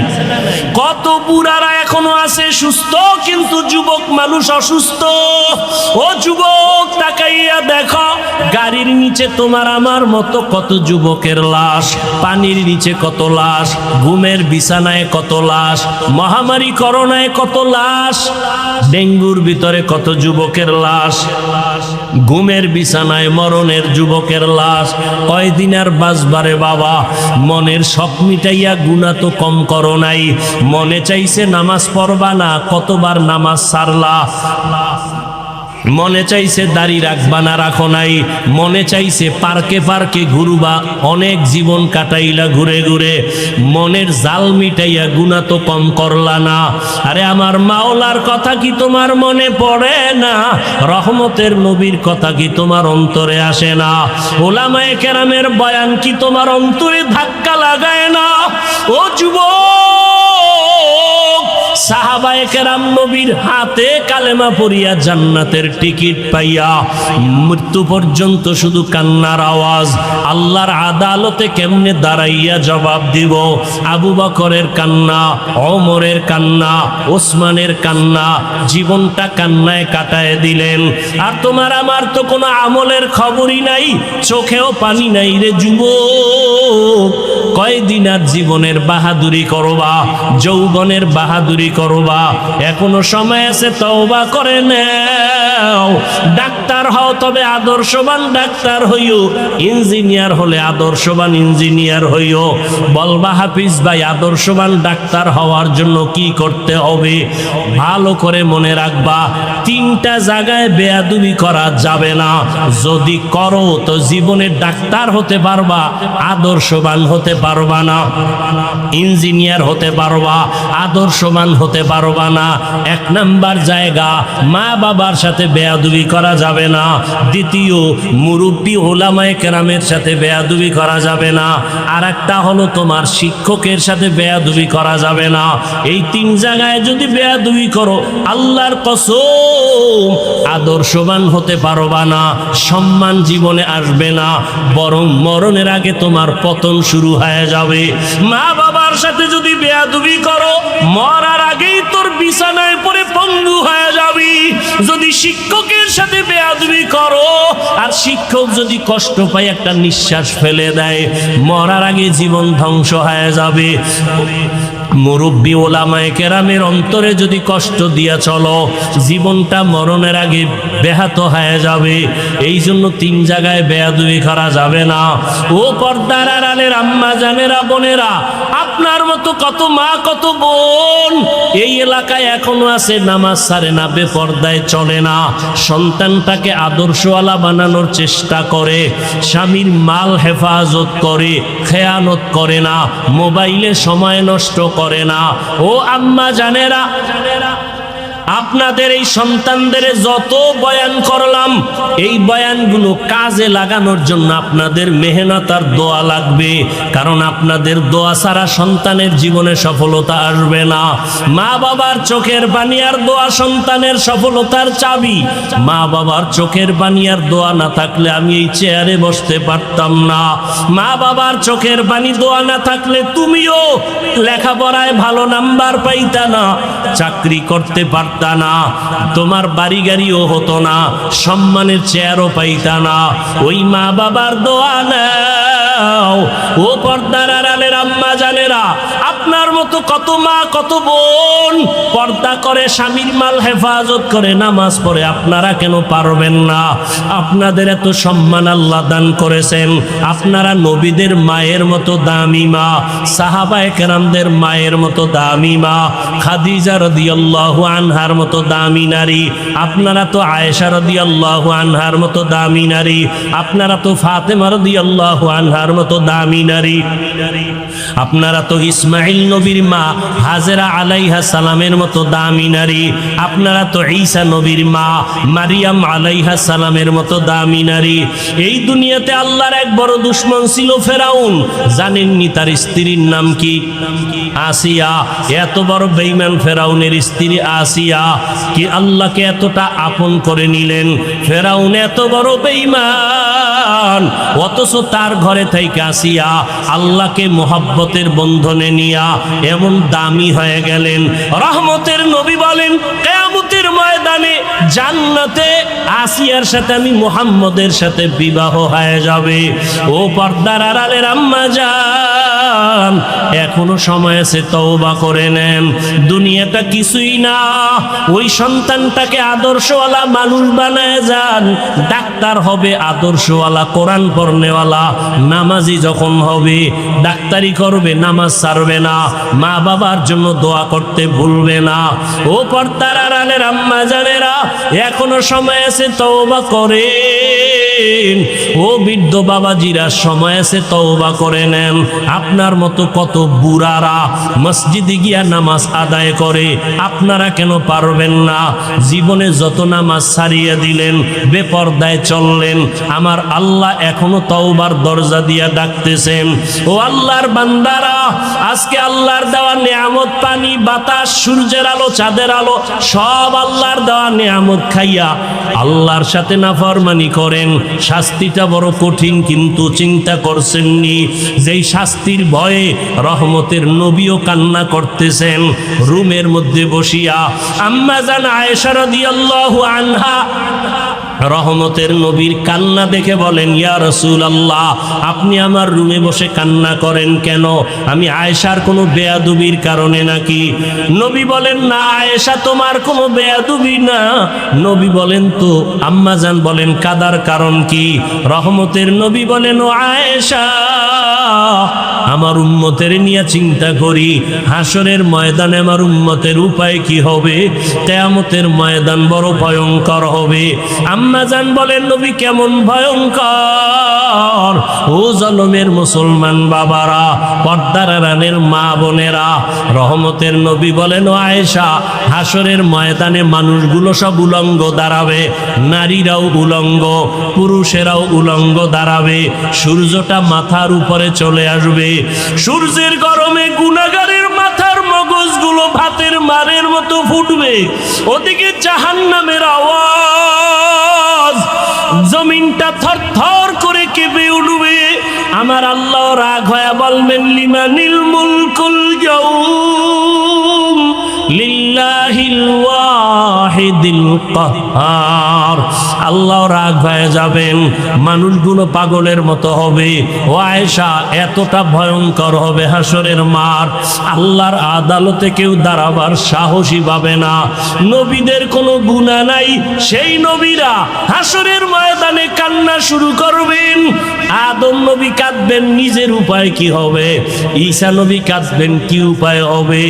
কত বুড়ারা এখনো আছে সুস্থ, কিন্তু যুবক মানুষ অসুস্থ। ও যুবক, তাকাইয়া দেখো, গাড়ির নিচে তোমার আমার মতো কত যুবকের লাশ, পানির নিচে কত লাশ, ঘুমের বিছানায় কত লাশ, মহামারী করোনায় কত লাশ, ডেঙ্গুর ভিতরে কত যুবকের লাশ, ঘুমের বিছানায় মরণের যুবকের লাশ। কয়দিন আর বাঁচবারে বাবা? মনের শখ মিটাইয়া গুনাহ তো কম করো নাই। মনে চাইছে নামাজ পড়বা না, কতবার নামাজ ছাড়লা। মনে চাইছে দাড়ি রাখবা না, রাখো নাই। মনে চাইছে পার্কে পার্কে ঘুরবা, অনেক জীবন কাটাইলা ঘুরে ঘুরে। মনের জাল মিটাইয়া গুনাহ তো কম করলা না। আরে আমার মাওলার কথা কি তোমার মনে পড়ে না? রহমতের নবীর কথা কি তোমার অন্তরে আসে না? ওলামায়ে কেরামের বয়ান কি তোমার অন্তরে ধাক্কা লাগায় না? ও যুবক, সাহাবায়ে কেরাম নবীর হাতে কালেমা পড়িয়া জান্নাতের টিকিট পাইয়া মৃত্যু পর্যন্ত শুধু কান্নার আওয়াজ। আল্লাহর আদালতে কেমনে দাঁড়াইয়া জবাব দিব? আবু বকরের কান্না, ওমরের কান্না, ওসমানের কান্না, জীবনটা কান্নায় কাটায় দিলেন। আর তোমার আমার তো কোনো আমলের খবরই নাই, চোখেও পানি নাই রে যুবক। কয়দিন আর জীবনের বাহাদুরি করবা, যৌবনের বাহাদুরি করবা? এখনো সময় আছে, তওবা করে নাও। ডাক্তার হও, তবে আদর্শবান ডাক্তার হইও। ইঞ্জিনিয়ার হলে আদর্শবান ইঞ্জিনিয়ার হইও। বলবা হাফিজ ভাই, আদর্শবান ডাক্তার হওয়ার জন্য কি করতে হবে? ভালো করে মনে রাখবা, তিনটা জায়গায় বেয়াদবি করা যাবে না। যদি করো তো জীবনে ডাক্তার হতে পারবা, আদর্শবান হতে পারবা না। ইঞ্জিনিয়ার হতে পারবা, আদর্শবান হতে পারবা না। এক নাম্বার জায়গা, মা বাবার সাথে বেয়াদবি করা যাবে না। দ্বিতীয়, মুরব্বী ওলামায়ে কেরামের সাথে বেয়াদবি করা যাবে না। আর একটা হলো তোমার শিক্ষকের সাথে বেয়াদবি করা যাবে না। এই তিন জায়গায় যদি বেয়াদবি করো, আল্লাহর কসম আদর্শবান হতে পারবা না, সম্মান জীবনে আসবে না, বরং মরণের আগে তোমার পতন শুরু হয়ে যাবে। মা বাবার সাথে যদি বেয়াদবি করো, মরার আগেই তোর বিছানায় পড়ে পঙ্গু হয়ে যাবি। যদি শিক্ষকের সাথে বেয়াদবি করো, আর শিক্ষক যদি কষ্ট পায়, একটা নিঃশ্বাস ফেলে দেয়, মরার আগে জীবন ধ্বংস হয়ে যাবে। মুরব্বী ওলামায়ে কেরামের অন্তরে যদি কষ্ট দিয়া চলো, জীবনটা মরণের আগে ব্যাহত হয়ে যাবে। এই জন্য তিন জায়গায় বেয়াদবি করা যাবে না। ও পর্দার আড়ালের আম্মা জানেরা, বোনেরা, আপনার মতো কত মা কত বোন এই এলাকায় এখনো আছে, নামাজ ছাড়ে না, বেপর্দায় চলে না, সন্তানটাকে আদর্শওয়ালা বানানোর চেষ্টা করে, স্বামীর মাল হেফাজত করে, খেয়ানত করে না, মোবাইলে সময় নষ্ট করে না। ও আম্মা জানেরা, আপনাদের এই সন্তানদের যত বয়ান করলাম, এই বয়ানগুলো কাজে লাগানোর জন্য আপনাদের মেহনত আর দোয়া লাগবে। কারণ আপনাদের দোয়া ছাড়া সন্তানের জীবনে সফলতা আসবে না। মা বাবার চোখের পানি আর দোয়া সন্তানের সফলতার চাবি। মা বাবার চোখের পানি আর দোয়া না থাকলে আমি এই চেয়ারে বসতে পারতাম না। মা বাবার চোখের পানি দোয়া না থাকলে তুমিও লেখাপড়ায় ভালো নাম্বার পাইতা না, চাকরি করতে পারত পারতা না, তোমার বাড়ি গাড়িও হতো না, সম্মানের চেয়ারও পাইতা না। ওই মা বাবার দোয়া নাও। ও পর্দার আড়ালের আম্মা জানেরা, আপনার মতো কত মা কত বোন পর্দা করে, স্বামীর মাল হেফাজত করে, নামাজ পড়ে, আপনারা কেন পারবেন না? আপনাদের এত সম্মান আল্লাহ দান করেছেন। আপনারা নবীদের মায়ের মতো দামি মা, সাহাবায়ে কেরামদের মায়ের মতো দামি মা, খাদিজা রাদিয়াল্লাহু আনহার মতো দামি নারী। আপনারা তো আয়েশা রাদিয়াল্লাহু আনহার মতো দামি নারী। আপনারা তো ফাতেমা রাদিয়াল্লাহু আনহার মতো দামি নারী। আপনারা তো ইসমাইল নবীর মা হাজেরা আলাইহা সালামের মতো দামি নারী। আপনারা তো ঈসা নবীর মা মারিয়াম আলাইহা সালামের মতো দামি নারী। এই দুনিয়াতে আল্লাহর এক বড় দুশমন ছিল ফেরাউন। জানেননি তার স্ত্রীর নাম কি? আসিয়া। এত বড় বেঈমান ফেরাউনের স্ত্রী আসিয়া কি আল্লাহকে এতটা আপন করে নিলেন। ফেরাউন এত বড় বেঈমান, অথচ তার ঘরে থেকে আসিয়া আল্লাহকে মোহাব্বতের বন্ধনে নিয়া এমন দামি হয়ে গেলেন। রহমতের নবী বলেন, কিয়ামতের ময়দানে জান্নাতে আসিয়ার সাথে আমি মুহাম্মদের সাথে বিবাহ হয়ে যাবে। ও পর্দার আড়ালের আম্মা জান, এখনো সময় আছে, তওবা করে নেন। দুনিয়াটা কিছুই না। ওই সন্তানটাকে আদর্শওয়ালা মানুষ বানায় যান। ডাক্তার হবে আদর্শওয়ালা, কোরআন পড়নেওয়ালা, নামাজি যখন হবে ডাক্তারি করবে, নামাজ ছাড়বে না, মা বাবার জন্য দোয়া করতে ভুলবে না। ও পর্দার আড়ালের আম্মা জানেরা, এখনো সময় আছে, তওবা করেন। ও বৃদ্ধ বাবাজিরা, সময় আছে, তওবা করে নেন। আপনার মতো কত বুড়ারা মসজিদে গিয়া নামাজ আদায় করে, আপনারা কেন পারবেন না? জীবনে যত নামাজ ছাড়িয়ে দিলেন, বেপরদায় চললেন, আমার আল্লাহ এখনো তওবার দরজা দিয়া ডাকতেছেন। ও আল্লাহর বান্দারা, আজকে আল্লাহর দেওয়া নিয়ামত, পানি, বাতাস, সূর্যের আলো, চাঁদের আলো, সব আল্লাহর দেওয়া নিয়ামত খাইয়া আল্লাহর সাথে নাফরমানি করেন। শাস্তিটা বড় কঠিন, কিন্তু চিন্তা করছেননি যেই শাস্তির ভয়ে রহমতের নবীও কান্না করতেছেন রুমের মধ্যে বসিয়া। আম্মা জান আয়েশা রাদিয়াল্লাহু আনহা রহমতের নবীর কান্না দেখে বলেন, ইয়া রাসূলুল্লাহ, আপনি আমার রুমে বসে কান্না করেন কেন? আমি আয়েশার কোনো বেয়াদবির কারণে নাকি? নবী বলেন, না আয়েশা, তোমার কোনো বেয়াদবি না। নবী বলেন, তো আম্মা জান বলেন, কাদার কারণ কি? রহমতের নবী বলেন, ও আয়েশা, আমার উম্মতের নিয়ে চিন্তা করি, হাসরের ময়দানে আমার উম্মতের উপায় কি হবে? কিয়ামতের ময়দান বড় ভয়ঙ্কর হবে। আম্মা জান বলেন, নবী কেমন ভয়ঙ্কর? ও জনমের মুসলমান বাবারা, পর্দার আড়ালের মা বোনেরা, রহমতের নবী বলেন, ও আয়েশা, হাসরের ময়দানে মানুষগুলো সব উলঙ্গ দাঁড়াবে, নারীরাও উলঙ্গ, পুরুষেরাও উলঙ্গ দাঁড়াবে। সূর্যটা মাথার উপরে চলে আসবে। সূর্যের গরমে গুনাহগারের মাথার মগজগুলো ভাতের মারের মতো ফুটবে। ওদিকে জাহান্নামের আওয়াজ, জমিনটা থরথর করে কেঁপে উঠবে। আমার আল্লাহ রাগ হয়ে বলবেন, লিমানিল মুলকুল ইয়াউম লিল্লাহিল ওয়াহিদিল কাহ্হার। আল্লাহ রাগ হয়ে যাবেন, মানুষগুলো পাগলের মতো হবে। ও আয়েশা, এতটা ভয়ঙ্কর হবে হাসরের মাঠ, আল্লাহর আদালতে কেউ দাঁড়াবার সাহসী পাবে না। নবীদের কোনো গুনাহ নাই, সেই নবীরা হাসরের ময়দানে কান্না শুরু করবেন। আদম নবী কাঁদবেন, নিজের উপায় কি হবে? ঈসা নবী কাঁদবেন, কি উপায় হবে?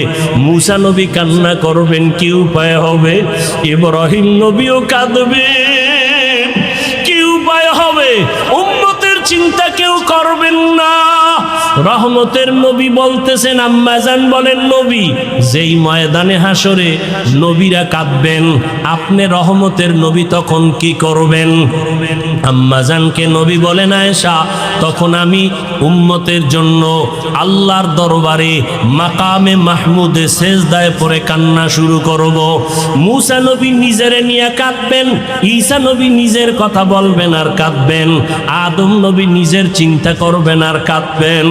মুসা নবী কান্না করবেন, কি উপায় হবে? ইব্রাহিম নবীও কাঁদবেন, কি উপায় হবে? উম্মতের চিন্তা কেউ করবেন না। রহমতের নবী বলতেছেন, আম্মা জান বলেন, নবী যেই ময়দানে হাসরে নবীরা কাঁদবেন, আপনি রহমতের নবী তখন কি করবেন? আম্মা জানকে নবী বলেন, আয়েশা, তখন আমি উম্মতের জন্য আল্লাহর দরবারে মাকামে মাহমুদে সেজদায় পড়ে কান্না শুরু করব। মুসা নবী নিজেরে নিয়ে কাঁদবেন, ঈসা নবী নিজের কথা বলবেন আর কাঁদবেন, আদম নবী নিজের চিন্তা করবেন আর কাঁদবেন।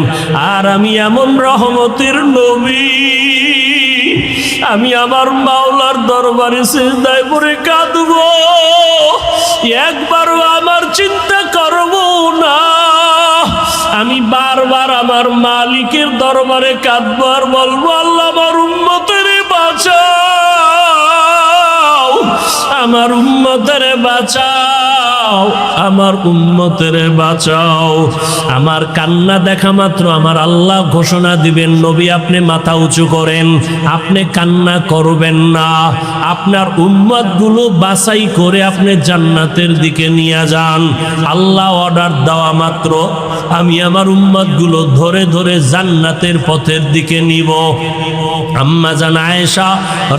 আর আমি এমন রহমতের নবী, আমি আমার মাওলার দরবারে সিজদায় পড়ে কাঁদবো, একবারও আমার চিন্তা করব না। আমি বারবার আমার মালিকের দরবারে কাঁদবো আর বলবো, আল্লাহ আমার উম্মতের বাঁচাও, আমার উম্মতের বাঁচাও, আমার উম্মতের বাঁচাও। আমার কান্না দেখা মাত্র আমার আল্লাহ ঘোষণা দিবেন, নবী আপনি মাথা উঁচু করেন, আপনি কান্না করবেন না, আপনার উম্মতগুলো বাছাই করে আপনি জান্নাতের দিকে নিয়ে যান। আল্লাহ অর্ডার দেওয়া মাত্র আমি আমার উম্মতগুলো ধরে ধরে জান্নাতের পথের দিকে নিব। আম্মা জান আয়েশা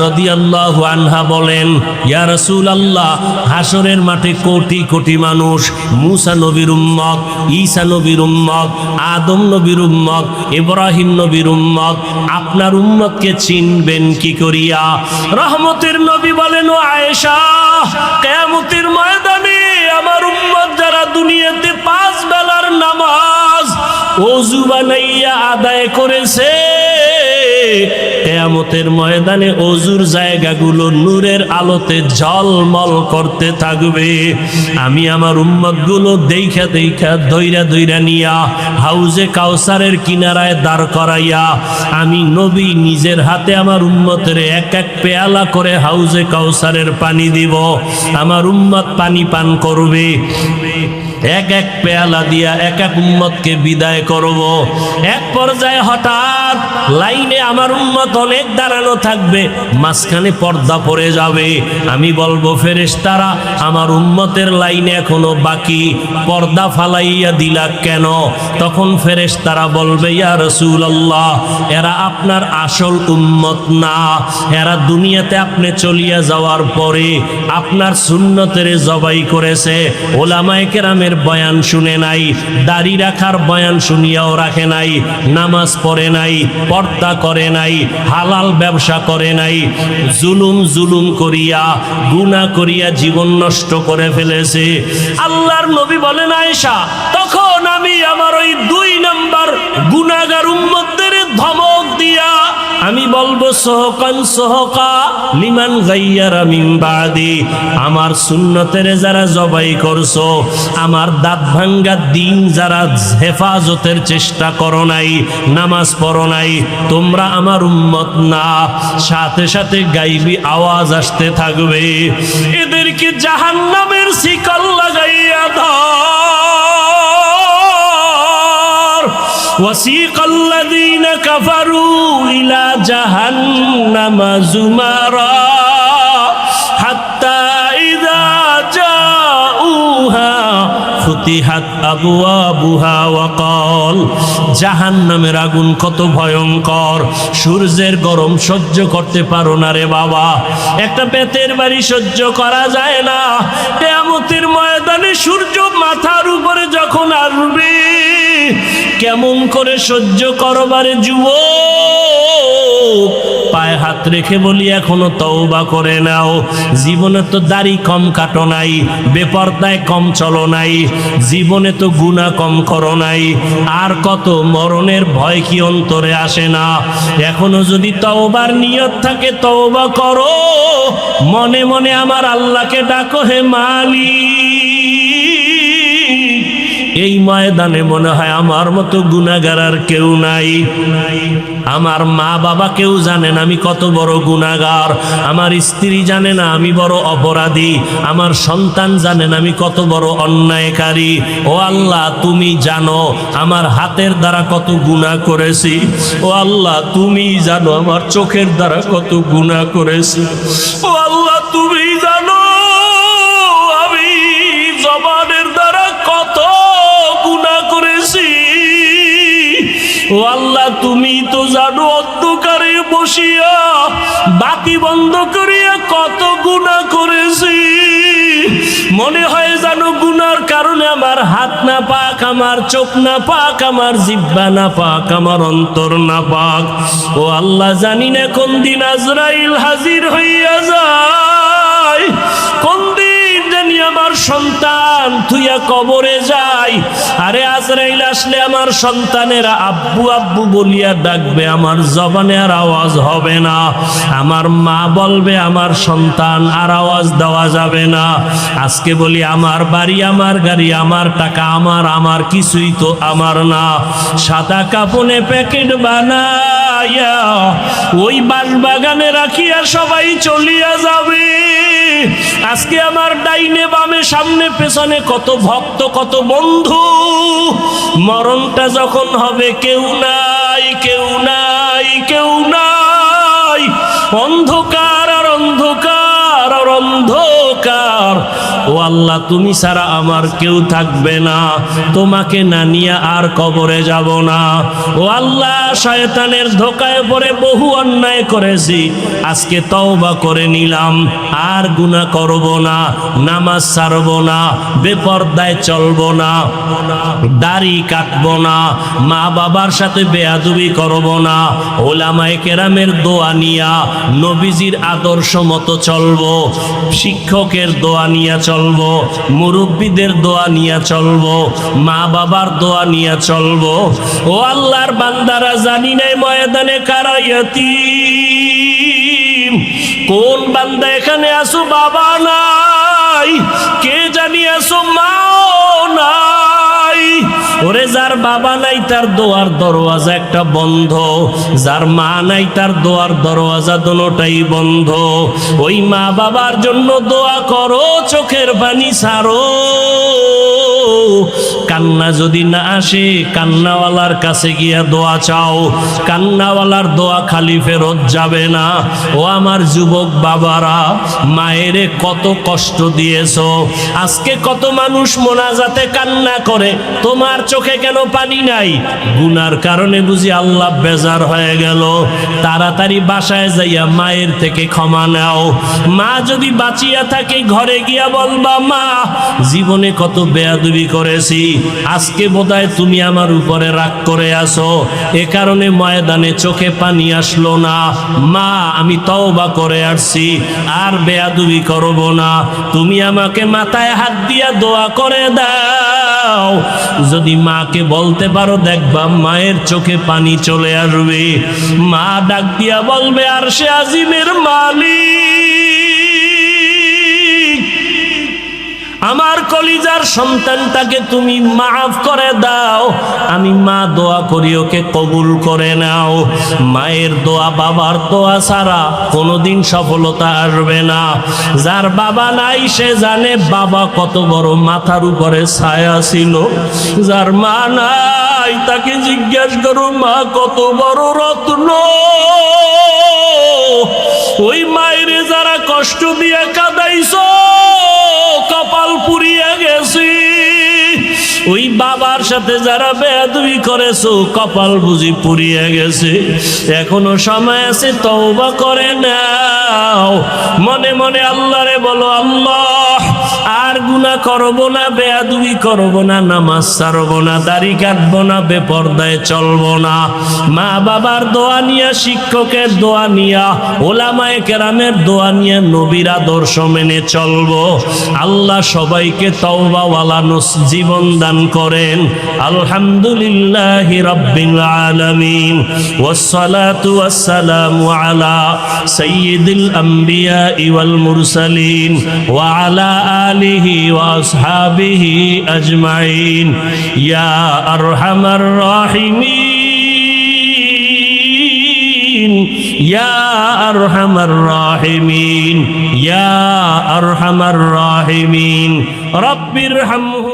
রাদিয়াল্লাহু আনহা বলেন, ইয়া রাসূলুল্লাহ, হাসরের মাঠে কোটি কোটি মানুষ, মূসা নবীর উম্মত, ঈসা নবীর উম্মত, আদম নবীর উম্মত, ইব্রাহিম নবীর উম্মত, আপনার উম্মতকে চিনবেন কি করিয়া? রহমতের নবী বলেন, ও আয়েশা, কিয়ামতের ময়দানে আমার উম্মত যারা দুনিয়াতে 5 বেলার নামাজ ওযু বানাইয়া আদায় করেছে, কিয়ামতের ময়দানে ওযুর জায়গাগুলো নূরের আলোতে ঝলমল করতে থাকবে। আমি আমার উম্মতগুলো দেইখা দেইখা দইরা দইরা নিয়া হাউজে কাউসারের কিনারায় দাঁড় করাইয়া আমি নবী নিজের হাতে আমার উম্মতের এক এক পেয়ালা করে হাউজে কাউসারের পানি দিব। আমার উম্মত পানি পান করবে, এক এক পেয়ালা দিয়া এক এক উম্মতকে বিদায় করব। এক পর্যায়ে হঠাৎ লাইনে আমার উম্মত অনেক দাঁড়ানো থাকবে, মাঝখানে পর্দা পড়ে যাবে। আমি বলবো, ফেরেশতারা আমার উম্মতের লাইনে এখনো বাকি, পর্দা ফালাইয়া দিলা কেন? তখন ফেরেশতারা বলবে, ইয়া রাসূলুল্লাহ, এরা আপনার আসল উম্মত না, এরা দুনিয়াতে আপনি চলিয়া যাওয়ার পরে আপনার সুন্নতের জবাই করেছে, ওলামায়ে কেরামের বয়ান শুনে নাই, দাড়ি রাখার বয়ান শুনিয়াও রাখে নাই, নামাজ পড়ে নাই, পর্দা করে নাই, হালাল ব্যবসা করে নাই, জুলুম করিয়া গুনাহ করিয়া জীবন নষ্ট করে ফেলেছে। আল্লাহর নবী বলেন, আয়েশা, তখন আমি আমার ওই 2 নাম্বার গুনাহগার উম্মতদের ধমক দিয়া আমি বলবো, সোহকান সোহকা লিমান গাইয়ারা মিন বাদি, আমার সুন্নতের যারা জবাই করছো, আমার দাঁত ভাঙ্গা দিন যারা হেফাজতের চেষ্টা করো নাই, নামাজ পড়ো নাই, তোমরা আমার উম্মত না। সাথে সাথে গাইবি আওয়াজ আসতে থাকবে, এদেরকে জাহান্নামের শিকল লাগাইয়া ধর। وسيق الذين كفروا إلى جهنم زمرا حتى إذا جاءوها فتحت أبوابها وقال, জাহান্নামের আগুন কত ভয়ঙ্কর, সূর্যের গরম সহ্য করতে পারো না রে বাবা, একটা বেতের বাড়ি সহ্য করা যায় না। কিয়ামতের ময়দানে সূর্য মাথার উপরে যখন আসবে, কেমন করে সহ্য করবারে যুবক? পায়ে হাত রেখে বলি, এখনো তওবা করে নাও। জীবনে তো দাড়ি কম কাটো নাই, বেপরদায় কম চলো নাই, জীবনে তো গুনাহ কম করো নাই, আর কত মরণের ভয় কি অন্তরে আসে না? এখনো যদি তওবার নিয়ত থাকে তওবা করো, মনে মনে আমার আল্লাহকে ডাকো, হে মালিক। এই ময়দানে মনে হয় আমার মতো গুনাহগার আর কেউ নাই। আমার মা বাবা কেউ জানে না আমি কত বড় গুনাহগার, আমার স্ত্রী জানে না আমি বড় অপরাধী, আমার সন্তান জানে না আমি কত বড় অন্যায়কারী। ও আল্লাহ, তুমি জানো আমার হাতের দ্বারা কত গুনাহ করেছি। ও আল্লাহ, তুমি জানো আমার চোখের দ্বারা কত গুনাহ করেছি। ও আল্লাহ, তুমি জানো আমি জবানের দ্বারা কত গুনাহ করেছি। ও আল্লাহ, তুমি তো জানো অন্ধকারে বসিয়া বাতি বন্ধ করিয়া কত গুনাহ করেছি। মনে হয় জানো গুনার কারণে আমার হাত না পাক, আমার চোখ না পাক, আমার জিহ্বা না পাক, আমার অন্তর না পাক। ও আল্লাহ, জানি না কোন দিন আজরাইল হাজির হইয়া যায়, কোন দিন জানি আমার আমার সন্তান থুইয়া কবরে যাই, আরে আজরাইল আসলে আমার সন্তানেরা আব্বু আব্বু বলিয়া ডাকবে, আমার জবানে আর আওয়াজ হবে না। আমার মা বলবে আমার সন্তান, আর আওয়াজ দেওয়া যাবে না। আজকে বলি আমার বাড়ি, আমার গাড়ি, আমার টাকা, আমার কিছুই তো আমার না। সাদা কাপনে প্যাকেট বানাইয়া ওই বাঁশবাগানে রাখিয়া সবাই চলিয়া যাবে। আজকে আমার ডাইনে বামে সামনে পেছনে কত ভক্ত, কত বন্ধু। মরণটা যখন হবে কেউ নাই, কেউ নাই, কেউ নাই। অন্ধকার আর অন্ধকার আর অন্ধকার। ও আল্লাহ, তুমি ছাড়া আমার কেউ থাকবে না, তোমাকে না নিয়ে আর কবরে যাব না। ও আল্লাহ, শয়তানের ধোকায় পড়ে বহু অন্যায় করেছি, আজকে তওবা করে নিলাম, আর গুনাহ করব না, নামাজ ছাড়ব না, বেপরদায় চলব না, দাড়ি কাটব না, মা বাবার সাথে বেয়াদবি করব না, ওলামায়ে কেরামের দোয়া নিয়া নবীজির আদর্শ মতো চলব, শিক্ষকের দোয়া নিয়া চলব, মুরব্বীদের দোয়া নিয়া চলব, মা বাবার দোয়া নিয়া চলব। ও আল্লাহর বান্দারা, জানি নাই ময়দানে কারা ইয়াতীম। কোন বান্দা এখানে আসো বাবা নাই, কে জানি আসো মাও নাই। ওরে যার বাবা নাই তার দোয়ার দরওয়াজা একটা বন্ধ, যার মা নাই তার দোয়ার দরওয়াজা দোনোটাই বন্ধ। ওই মা বাবার জন্য দোয়া করো, চোখের পানি ছাড়ো। কান্না যদি না আসে, কান্নাওয়ালার কাছে গিয়া দোয়া চাও, কান্নাওয়ালার দোয়া খালি ফেরত যাবে না। ও আমার যুবক বাবারা, মায়েরে কত কষ্ট দিয়েছো। আজকে কত মানুষ মোনাজাতে কান্না করে, তোমার চোখে কেন পানি নাই? গুনার কারণে বুঝি আল্লাহ বেজার হয়ে গেল। তাড়াতাড়ি বাসায় যাইয়া মায়ের থেকে ক্ষমা নাও। মা যদি বাঁচিয়া থাকে, ঘরে গিয়া বলবা, মা জীবনে কত বেয়াদবি করেছি, আজকে বোধহয় তুমি আমার উপরে রাগ করে আসো, এ কারণে ময়দানে চোখে পানি আসলো না। মা, আমি তওবা করে আসছি, আর বেয়াদবি করব না। তুমি আমাকে মাথায় হাত দিয়া দোয়া করে দাও। যদি মাকে বলতে পারো, দেখবা মায়ের চোখে পানি চলে আসবে। মা ডাক দিয়া বলবে, আরশে আজিমের মালিক, আমার কলিজার সন্তানটাকে তুমি মাফ করে দাও। আমি মা দোয়া করি, ওকে কবুল করে নাও। মায়ের দোয়া, বাবার দোয়া ছাড়া কোনোদিন সফলতা আসবে না। যার বাবা নাই সে জানে বাবা কত বড় মাথার উপরে ছায়া ছিল। যার মা নাই তাকে জিজ্ঞাসা করো, মা কত বড় রত্ন। ওই মায়ের যারা কষ্ট দিয়ে কাঁদাইছো, কপাল পুড়িয়ে গেছি। ওই বাবার সাথে যারা বেয়াদবি করেছো, কপাল বুঝি পুড়িয়ে গেছে। এখনো সময় আছে, তওবা করে নাও। মনে মনে আল্লাহরে বলো, আল্লাহ আর গুনাহ করব না, বেয়াদবি করব না, নামাজ ছাড়ব না, দাড়ি কাটবো না, বেপরদায় চলবো না। মা বাবার দোয়া নিয়া, শিক্ষকের দোয়া নিয়া, ওলামায়ে কেরামের দোয়া নিয়া, নবীর আদর্শ মেনে চলবো। আল্লাহ সবাইকে তওবাওয়ালা জীবন দান করেন। আলহামদুলিল্লাহি রাব্বিল আলামিন, ওয়াসসালাতু ওয়াসসালামু আলা সাইয়্যিদিল আমবিয়া ওয়াল মুরসালিন ওয়া আলা আলিহি ওয়া আসহাবিহি আজমাইন। ইয়া আরহামার রাহিমিন, ইয়া আরহামার রাহিমিন, ইয়া আরহামার রাহিমিন। রব্বিরহামহু